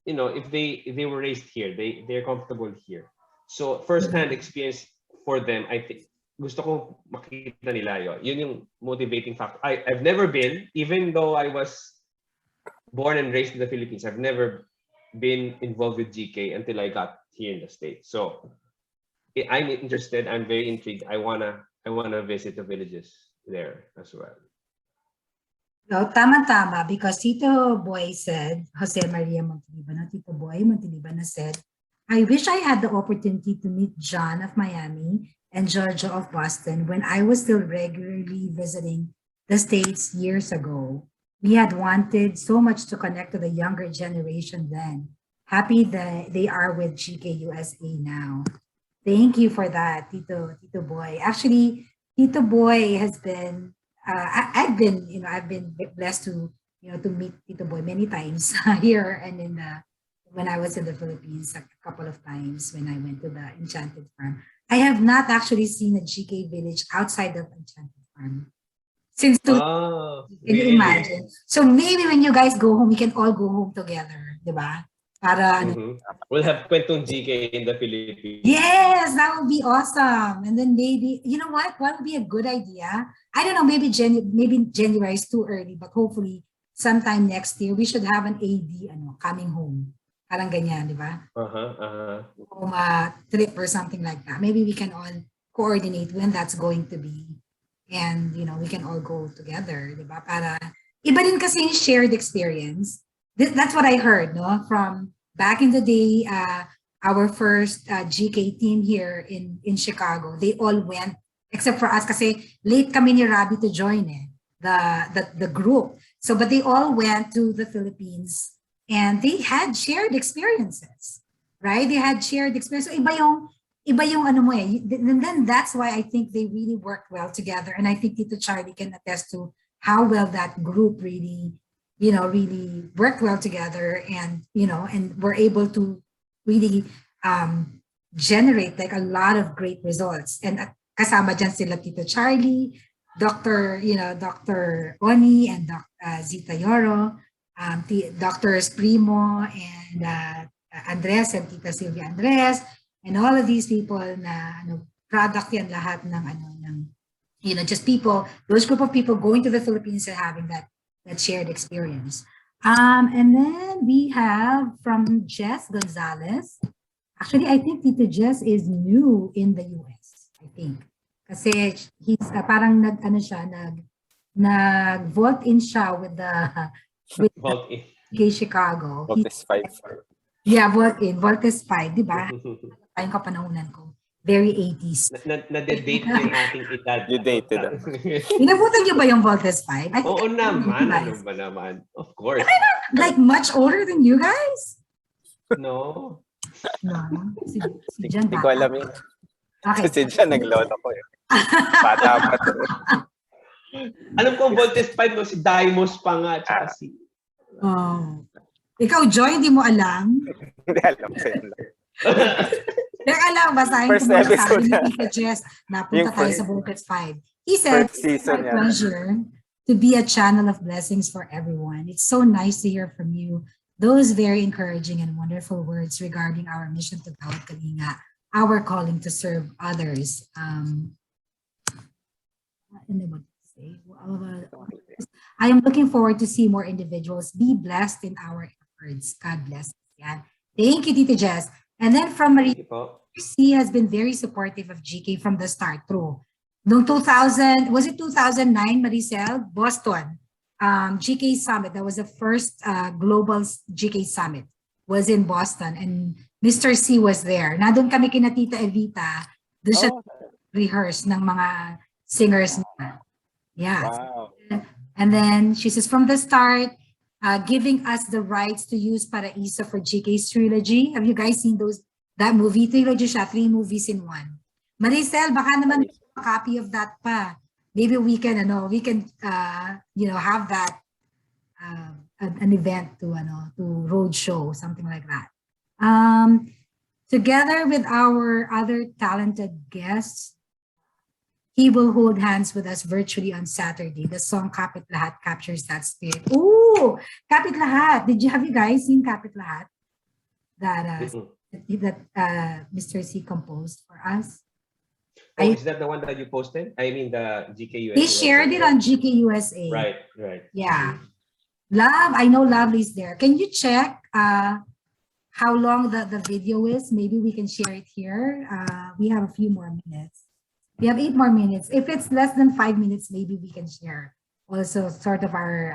they were raised here, they're comfortable here. So first-hand experience for them, I think gusto ko makita nila yun. Yun yung motivating factor. I've never been, even though I was born and raised in the Philippines, I've never been involved with GK until I got here in the States. So I'm interested. I'm very intrigued. I wanna visit the villages there as well. No, tama-tama, because Tito Boy said, Jose Maria Montiliban, Tito Boy Montiliban said, I wish I had the opportunity to meet John of Miami and Jojo of Boston when I was still regularly visiting the States years ago. We had wanted so much to connect to the younger generation then. Happy that they are with GK USA now. Thank you for that, Tito Boy. Actually, Tito Boy has been, I've been blessed to meet Tito Boy many times here and when I was in the Philippines a couple of times when I went to the Enchanted Farm. I have not actually seen a GK village outside of Enchanted Farm since can you imagine? So maybe when you guys go home, we can all go home together, diba? Para we'll have Kwentong GK in the Philippines. Yes, that would be awesome. And then maybe, you know what would be a good idea? I don't know, maybe January is too early, but hopefully sometime next year we should have an AD coming home. Parang ganyan, di ba? Trip or something like that. Maybe we can all coordinate when that's going to be. And, we can all go together, di ba? Para, iba din kasi yung shared experience. That's what I heard, no? From back in the day, our first GK team here in Chicago, they all went, except for us kasi late kami ni Rabi to join the group. So, but they all went to the Philippines and they had shared experiences, right? They had shared experience. So, iba yung ano mo eh. And then that's why I think they really worked well together. And I think Tito Charlie can attest to how well that group really worked well together and, and were able to really generate like a lot of great results. And kasama dyan sila Tito Charlie, Dr. Oni and Zita Yoro, Drs. Primo and Andres and Tita Sylvia Andres, and all of these people na product yan lahat ng just people, those group of people going to the Philippines and having that shared experience. And then we have from Jess Gonzalez. Actually, I think Tito Jess is new in the US, I think. Kasi he's parang nag-vault in siya with Vault in. Chicago. Vault is 5. Yeah, vault in. Vault is 5, di ba? Tayong kapanahunan ko. Very 80s. Na-date yung ating edad. You dated. Inabutan niyo ba yung Vault is 5? Oo naman. Ano ba naman? Of course. Am I not like much older than you guys? No. No. Si Jan Hindi ko alam yun. Okay. Si Jan naglolo ko eh. Bata pa to. Alam ko ang Voltes 5 mo, si Daimos pa nga. Tsaka si... Oh. Ikaw, Joy, hindi mo alam? Hindi alam sa'yo lang. Teka lang, basahin First ko muna episode sabi ni na. Tita Jess. Napunta Yung tayo first- sa Voltes 5. He said, first it's my season yan. pleasure to be a channel of blessings for everyone. It's so nice to hear from you those very encouraging and wonderful words regarding our mission to Tawad Kalinga, our calling to serve others. I am looking forward to see more individuals be blessed in our efforts. God bless. Yan. Thank you, Tita Jess. And then from Marie, she has been very supportive of GK from the start through. Noong 2000, was it 2009, Maricel? Boston. GK Summit. That was the first global GK Summit. Was in Boston. And Mr. C was there. Nandun kami kina Tita Evita. Doon siya rehearse ng mga singers niya. Yeah. Wow. And then she says, from the start, giving us the rights to use Paraiso for GK's trilogy. Have you guys seen that movie? Trilogy siya, 3 movies in 1. Maricel, baka naman a copy of that pa. Maybe we can, have that an event to road show, something like that. Together with our other talented guests, he will hold hands with us virtually on Saturday. The song Kapit Lahat captures that spirit. Ooh, Kapit Lahat. Have you guys seen Kapit Lahat? That Mr. C composed for us. Is that the one that you posted? I mean the GKUSA. They shared it on GKUSA. Right. Yeah. Love, I know Love is there. Can you check how long the video is? Maybe we can share it here. We have a few more minutes. We have 8 more minutes. If it's less than 5 minutes, maybe we can share also sort of our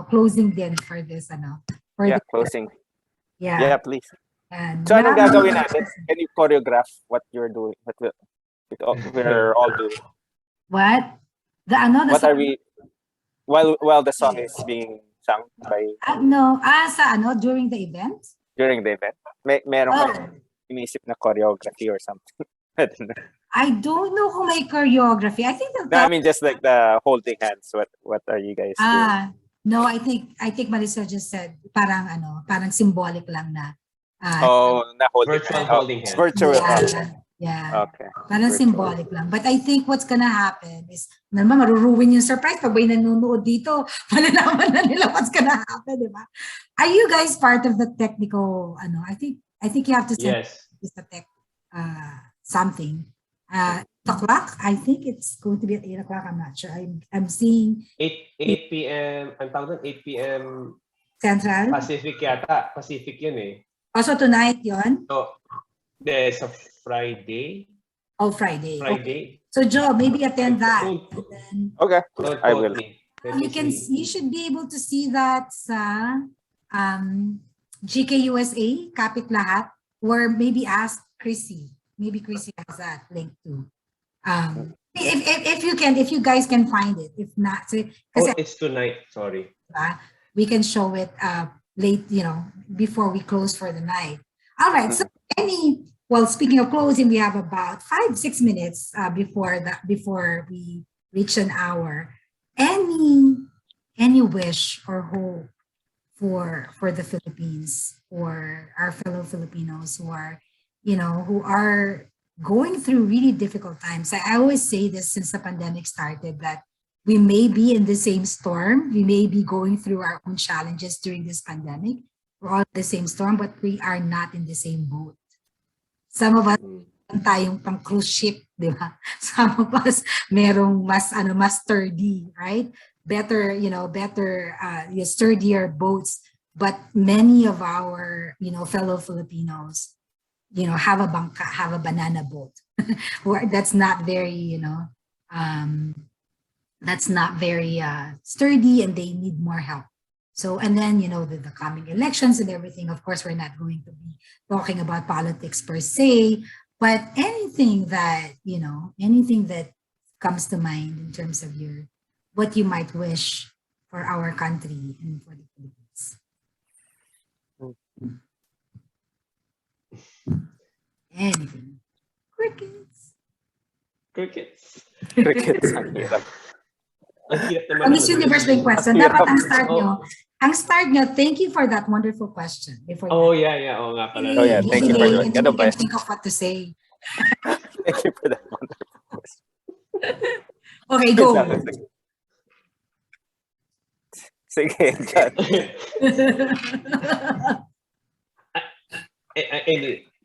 closing din for this Closing. Yeah, Please. And So anong gagawin natin? Can you choreograph what you're doing? We're all doing. What? What are we while the song is being sung by during the event? during the event? Meron ka inisip na choreography or something? I don't know. I don't know kung may choreography. I think No, I mean just like the holding hands. What are you guys doing? No, I think Maricel just said parang symbolic lang na. Na holding virtual hands. holding hands. Virtual. Yeah. Okay. Parang symbolic lang. But I think what's gonna happen is, naman maruruwin yung surprise pag may nanonood dito. Malalaman na nila what's gonna happen, di ba? Are you guys part of the technical, I think you have to send the tech, something. 8 o'clock, I think it's going to be at 8 o'clock. I'm not sure. I'm seeing 8 p.m. I'm talking 8 p.m. Central. Pacific yata. Pacific yun eh. Also tonight yon? So, there's a Friday. Oh, Friday. Okay. Friday. So Joe, maybe attend that. Don't, And then Okay, don't I quote will. me. Let me see. you should be able to see that sa GKUSA, Kapit Lahat, or maybe ask Chrissy. Maybe Chrissy has that link too. If you can, if you guys can find it. If not, Oh, because it's tonight. Sorry. we can show it late, before we close for the night. All right. So well, speaking of closing, we have about 5-6 minutes before we reach an hour. Any wish or hope for the Philippines, or our fellow Filipinos who are going through really difficult times. I always say this since the pandemic started, that we may be in the same storm. We may be going through our own challenges during this pandemic. We're all in the same storm, but we are not in the same boat. Some of us tayong pang cruise ship, di ba? Some of us merong mas sturdy, right? Better, sturdier boats. But many of our, fellow Filipinos, have a banana boat. That's not very, that's not very sturdy, and they need more help. So, and then, the coming elections and everything, of course, we're not going to be talking about politics per se, but anything that comes to mind in terms of what you might wish for our country and for the Philippines. Anything. Crickets. Crickets. Crickets. Ang hirap. Ang hirap naman. Miss Universe may question. Ang Dapat hirap. ang start nyo, thank you for that wonderful question. Oh, yeah. Oo nga pala. Oh, yeah. Thank you for that. And then you can think of what to say. Thank you for that wonderful question. Okay, go. Sige, John.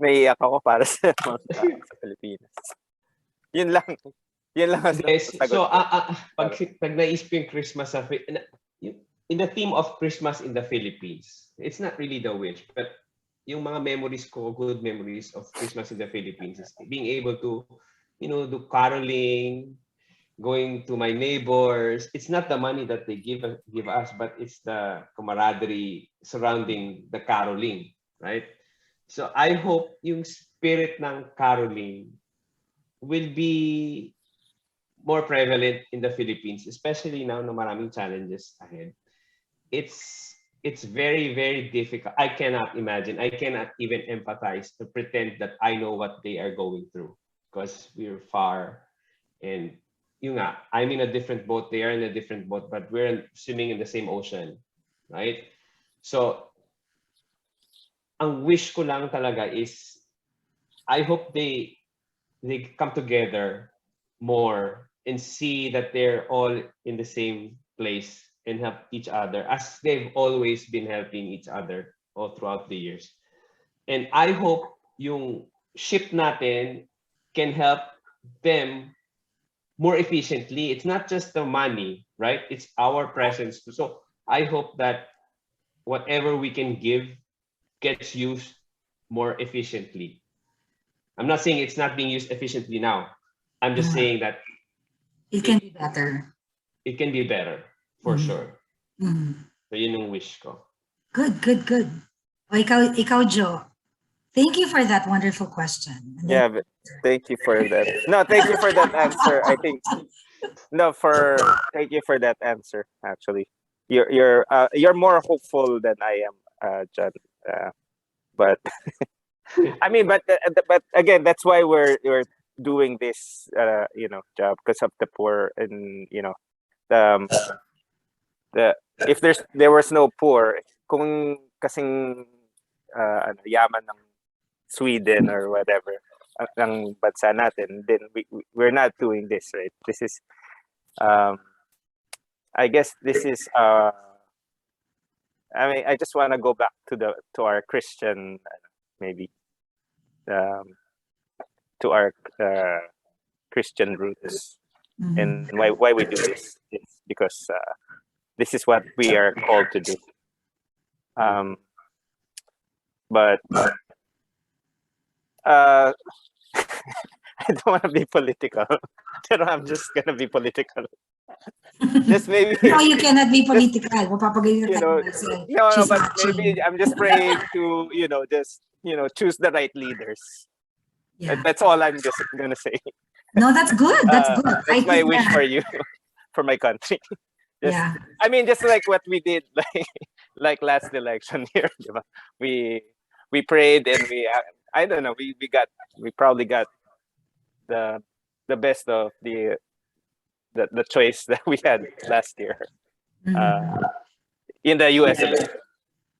Naiiyak ako para sa mga tao sa Pilipinas. Yun lang. Yun lang ang Yes. sagot So, ko. pag naisip yung Christmas in the theme of Christmas in the Philippines, it's not really the wish, but yung mga memories ko, good memories of Christmas in the Philippines is being able to, do caroling, going to my neighbors. It's not the money that they give us, but it's the camaraderie surrounding the caroling, right? So I hope yung spirit ng caroling will be more prevalent in the Philippines, especially now na maraming challenges ahead. It's very, very difficult. I cannot imagine. I cannot even empathize to pretend that I know what they are going through, because we're far, and I'm in a different boat. They are in a different boat, but we're swimming in the same ocean, right? So, ang wish ko lang talaga is, I hope they come together more and see that they're all in the same place and help each other as they've always been helping each other all throughout the years. And I hope yung ship natin can help them more efficiently. It's not just the money, right? It's our presence. So I hope that whatever we can give gets used more efficiently. I'm not saying it's not being used efficiently now. I'm just saying that it can be better. It can be better, for sure. So yun yung wish ko. Good. O, ikaw, Joe. Thank you for that wonderful question. Yeah, but thank you for that. No, thank you for that answer. I think thank you for that answer. Actually, you're more hopeful than I am, John. But I mean, but again, that's why we're doing this, job, because of the poor, and if there was no poor, kung kasing yaman ng Sweden or whatever ang bansa natin, then we're not doing this, right? This is I guess this is I mean, I just want to go back to our Christian, maybe to our Christian roots, and why we do this is because this is what we are called to do. But uh, I don't want to be political. Pero I'm just gonna be political. Just maybe, No, you cannot be political. Mapapagalitan you tayo know, Marcel. no, She's but watching. maybe I'm just praying to, just, choose the right leaders. Yeah. That's all I'm just gonna say. No, that's good. That's good. I That's my think wish that, for you, for my country. Just, yeah. I mean, just like what we did, like last election here, diba? We prayed and I don't know, we probably got the best of the choice that we had last year, Mhm. in the U.S. election.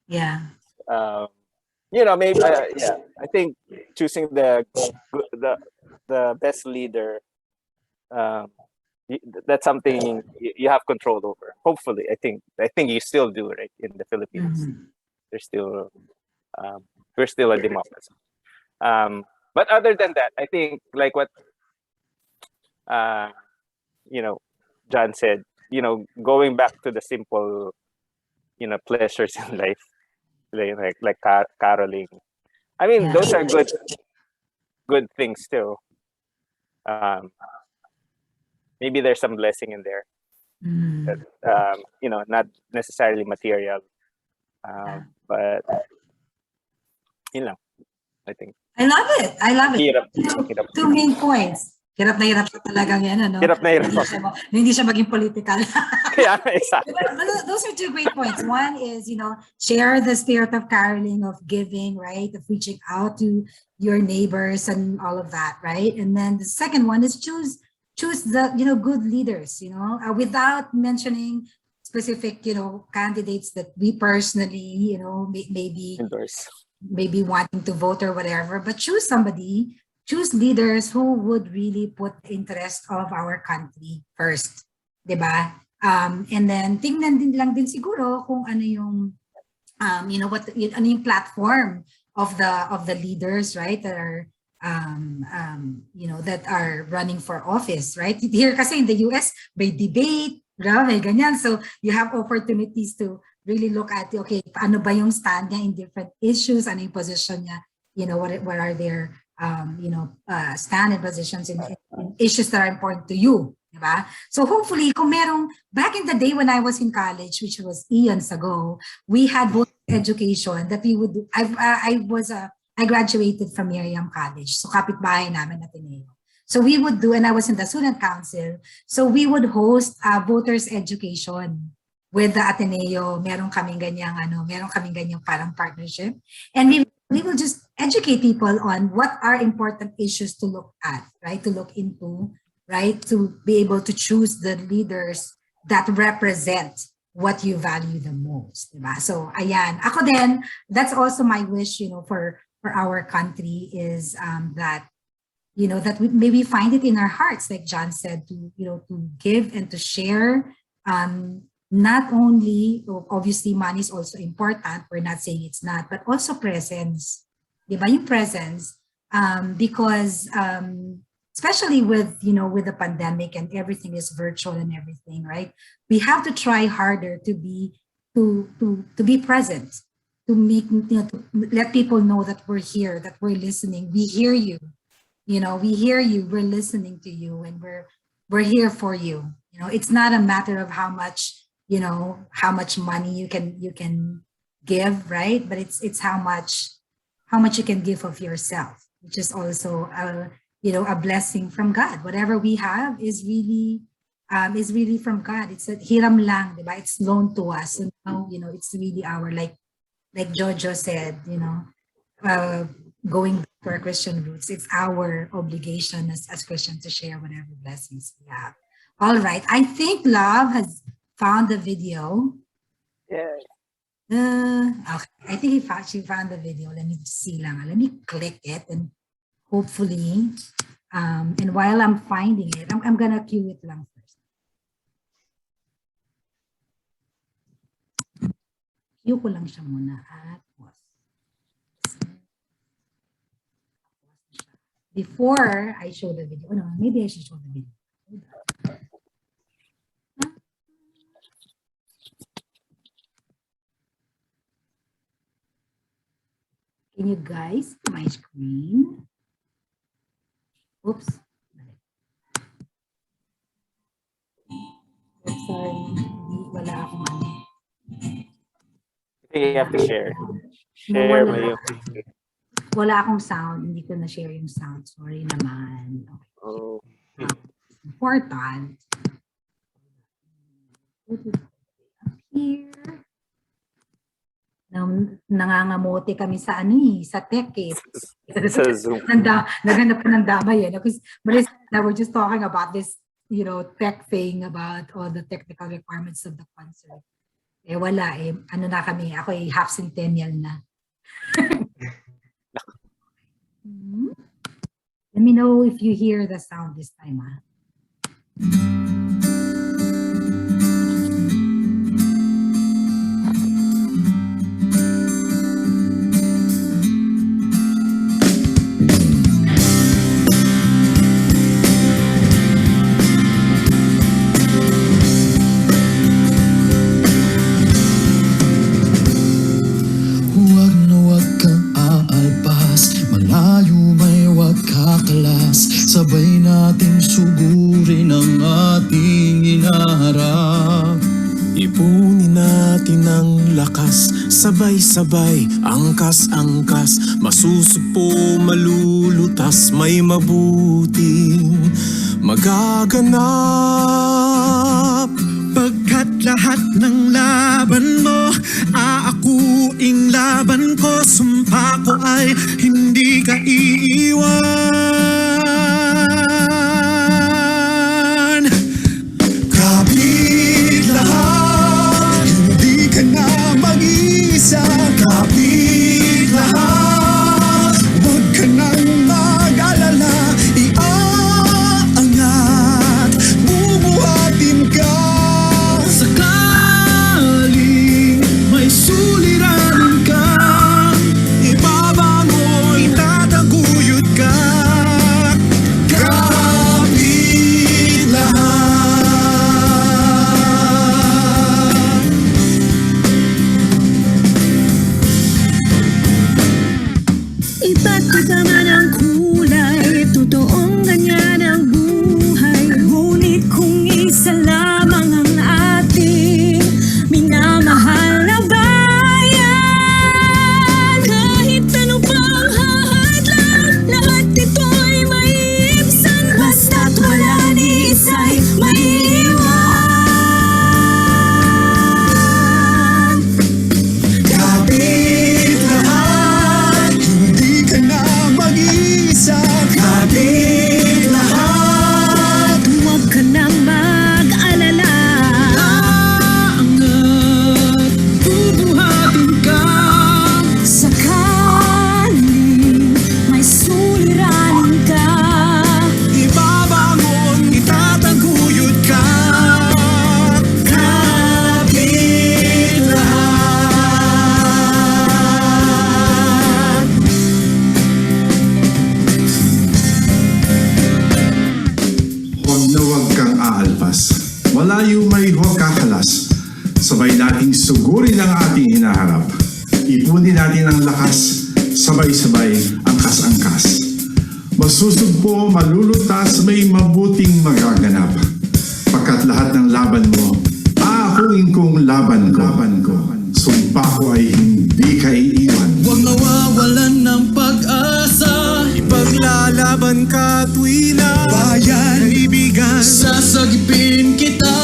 Yeah. Um, maybe, yeah, I think choosing the best leader, um, that's something you have control over. Hopefully, I think you still do, right? In the Philippines, Mhm. there's still um, we're still a democracy. But other than that, I think like what uh, you know John said, going back to the simple, pleasures in life, like caroling. I mean, Yeah. those are good things too. Um, Maybe there's some blessing in there, that, Mhm. not necessarily material, Yeah. but you know, I think I love it. I love it. hirap, hirap, Two main points. Hirap na hirap siya talagang yan, ano? hirap na hirap Hindi ako. siya, hindi siya maging political. Kaya, exactly. But those are two great points. One is, share the spirit of caroling, of giving, right? Of reaching out to your neighbors and all of that, right? And then the second one is choose the, good leaders, without mentioning specific, candidates that we personally, Endorse. maybe wanting to vote or whatever, but choose leaders who would really put the interest of our country first, 'di ba? And then tingnan din lang din siguro kung ano yung ano yung platform of the leaders, right? That are that are running for office, right? Here kasi in the US, may debate, may ganyan. So you have opportunities to really look at, okay, ano ba yung stand niya in different issues, ano yung position niya, what are their, stand and positions in issues that are important to you, diba? So hopefully, kung merong, back in the day when I was in college, which was eons ago, we had both education that we would do. I graduated from Miriam College, so kapitbahay namin Ateneo. So we would do, and I was in the student council, so we would host voters education with the Ateneo. Meron kaming ganyang parang partnership. And we will just educate people on what are important issues to look at, right? To look into, right? To be able to choose the leaders that represent what you value the most, diba? So ayan, ako din, that's also my wish, for our country is that that we maybe find it in our hearts, like John said, to give and to share. Not only, obviously, money is also important. We're not saying it's not, but also presence. Diba? Yung presence, because especially with with the pandemic and everything is virtual and everything, right? We have to try harder to be present, to make to let people know that we're here, that we're listening, we hear you. We hear you, we're listening to you, and we're here for you. It's not a matter of how much money you can give, right? But it's how much you can give of yourself, which is also a blessing from God. Whatever we have is really from God. It's a hiram lang, diba? It's loaned to us. So now, it's really our, like Jojo said, uh, going back to our Christian roots, it's our obligation as Christians to share whatever blessings we have. All right. I think Love has found the video. Yeah. Okay. I think she found the video. Let me see lang. Let me click it and hopefully, and while I'm finding it, I'm gonna cue it lang first. Cue ko lang siya muna at pause. Before I show the video, no, maybe I should show the video. Can you guys see my screen? Oops. Oops, sorry. Wala akong ano. I think you have to share. No, Share wala. mo yung... Wala akong sound. Hindi ko na-share yung sound. Sorry naman. Okay. Oh. Important. Here. Nangangamote kami sa ano sa tech Sa Zoom. Naghanap ka ng damay because Marissa and I were just talking about this, tech thing about all the technical requirements of the concert. Wala ano na kami, ako half centennial na. Let me know if you hear the sound this time, ha? Sabay nating sugurin ang ating hinaharap. Ipunin natin ang lakas, sabay-sabay, angkas-angkas. Masusugpo, malulutas, may mabuting magaganap. Pagkat lahat ng laban mo, aakuing laban ko. Sumpa ko ay hindi ka iiwan. Kapit lahat, hindi ka na mag-isa. Kapit lahat, huwag ka nang mag-alala. Iaangat, bubuhatin ka. Sakaling may suliranin ka, ibabangon, itataguyod ka. Kapit lahat. Iba't iba man ang kulay, totoong ganyan ang buhay. Ngunit kung isa lamang ang ating minamahal na bayan, kahit ano pang hahadlang, lahat ito'y maiibsan. Basta't wala ni isa'y maiiwan. Kapit lahat, hindi ka na mag-isa. Kapit lahat, Huwag ka nang mag-alala. aangat, bubuhatin ka. Sakaling may suliranin ka, Ibabangon, itataguyod ka. Kapit lahat. Huwag na huwag kang aalpas. Malayo may huwag kakalas. Sabay nating sugurin ang ating hinaharap. Ipunin natin ang lakas. Sabay-sabay, angkas-angkas. Masusugpo, malulutas, may mabuting magaganap. Pagkat lahat ng laban mo, aakuin kong laban ko. Sumpa ko ay hindi ka iiwan. Huwag mawawalan ng pag-asa. Ipaglalaban ka tuwi na bayan, kaibigan, sasagipin kita.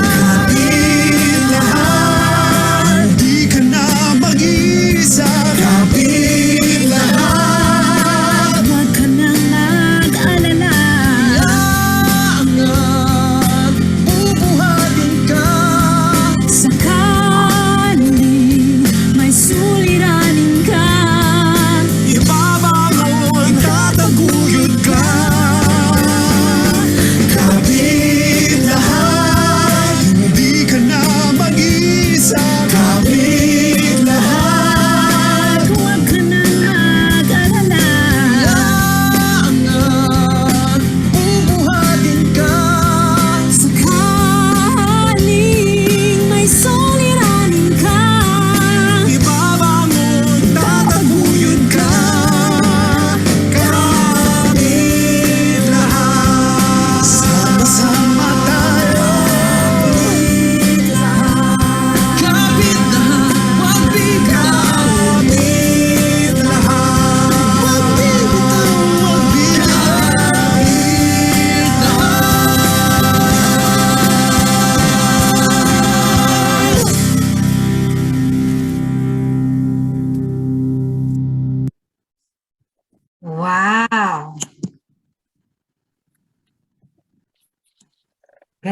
Kapit lahat, di ka na mag-isa. Kapit lahat, huwag ka nang mag-alala. aangat, bubuhatin ka. Sakaling may suliranin ka,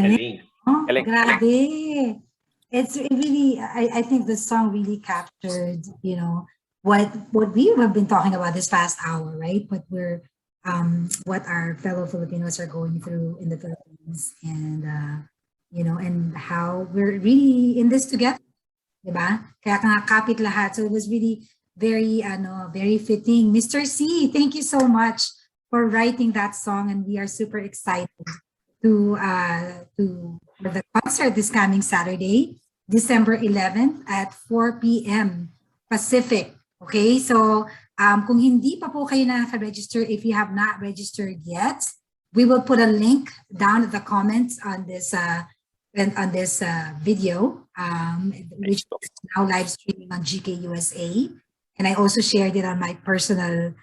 Galing. Oh, Galing. grabe. It's really, I think the song really captured, what we have been talking about this past hour, right? What our fellow Filipinos are going through in the Philippines, and and how we're really in this together, diba? Kaya nga kapit lahat. So it was really very fitting. Mr. C, thank you so much for writing that song, and we are super excited for the concert this coming Saturday, December 11th at 4 p.m. Pacific. Okay, so kung hindi pa po kayo nakaka-register, if you have not registered yet, we will put a link down in the comments on this video, which is now live streaming on GK USA, and I also shared it on my personal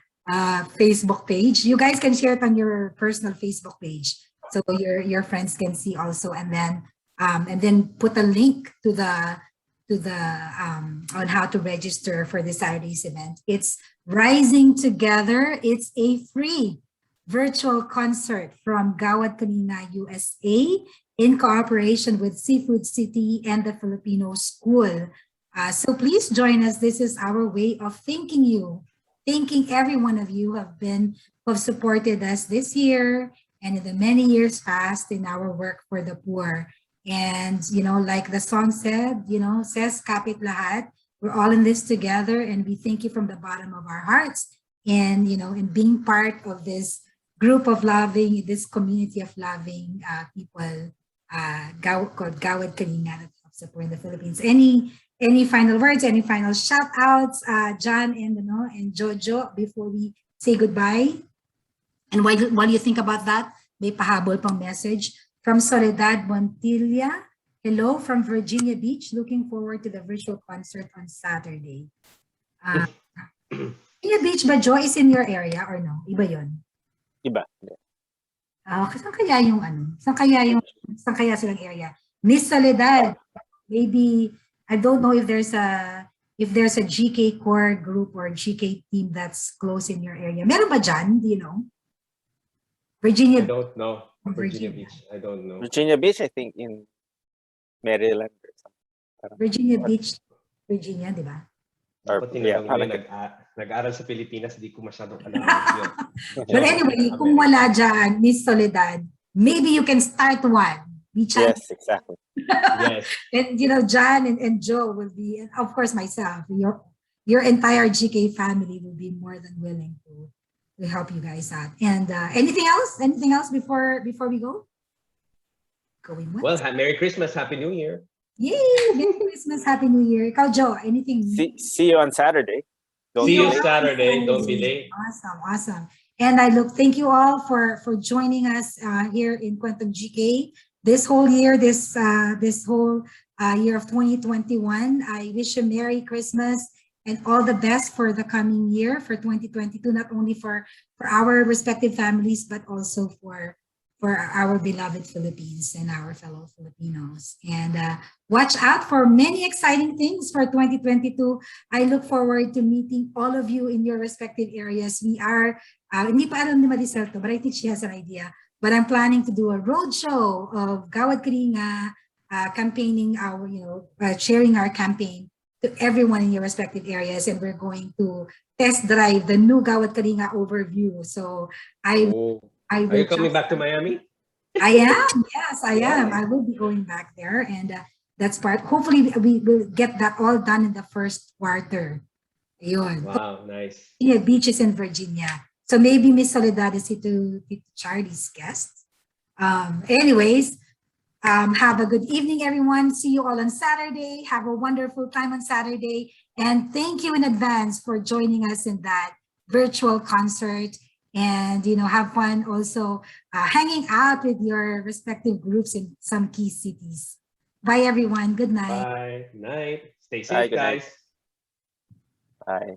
Facebook page. You guys can share it on your personal Facebook page, so your friends can see also, and then put a link to the on how to register for this Saturday's event. It's Rising Together. It's a free virtual concert from Gawad Kalinga USA in cooperation with Seafood City and the Filipino School. So please join us. This is our way of thanking every one of you who have supported us this year and in the many years past in our work for the poor. And, like the song said, says kapit lahat, we're all in this together, and we thank you from the bottom of our hearts. And, in being part of this group of loving, this community of loving people, called Gawad Kalinga, that helps support in the Philippines. Any final words, any final shout outs, John and Jojo, before we say goodbye? And while you think about that, may pahabol pang message from Soledad Montilla. Hello from Virginia Beach. Looking forward to the virtual concert on Saturday. Virginia Beach ba, Jo, is in your area or no? Iba yun? Iba. Saan kaya silang area? Miss Soledad, maybe, I don't know if there's a GK core group or GK team that's close in your area. Meron ba dyan? Do you know? Virginia. I don't know. Virginia Beach. I don't know. Virginia Beach, I think in Maryland or something. Virginia Beach, Virginia, di ba? Or, Tinanong mo parang yung nag-aral sa Pilipinas, di ko masyadong alam yun. But anyway, kung wala dyan, Miss Soledad, maybe you can start one. Yes, exactly. Yes. And John and Joe will be, and of course myself, your entire GK family will be more than willing to help you guys out. And anything else before we go? Going once? Well, Merry Christmas, Happy New Year. Yay! Merry Christmas, Happy New Year. Ikaw, Joe, anything? See you on Saturday. See you Saturday. Don't be late. Awesome. And thank you all for joining us here in Kwentong GK this whole year, this whole year of 2021. I wish you Merry Christmas and all the best for the coming year, for 2022, not only for our respective families, but also for our beloved Philippines and our fellow Filipinos. And watch out for many exciting things for 2022. I look forward to meeting all of you in your respective areas. We are, hindi pa alam ni Maricel to, but I think she has an idea. But I'm planning to do a roadshow of Gawad Kalinga, campaigning our, sharing our campaign to everyone in your respective areas. And we're going to test drive the new Gawad Kalinga overview. So Are you coming back to Miami? I am. Yes, I am. I will be going back there. And that's part. Hopefully, we will get that all done in the first quarter. Ayun. Wow, nice. Yeah, beaches in Virginia. So maybe Miss Soledad is to Charlie's guest. Anyways, have a good evening, everyone. See you all on Saturday. Have a wonderful time on Saturday. And thank you in advance for joining us in that virtual concert. And, have fun also hanging out with your respective groups in some key cities. Bye, everyone. Good night. Bye. Night. Stay Bye, safe, good night. guys. Bye.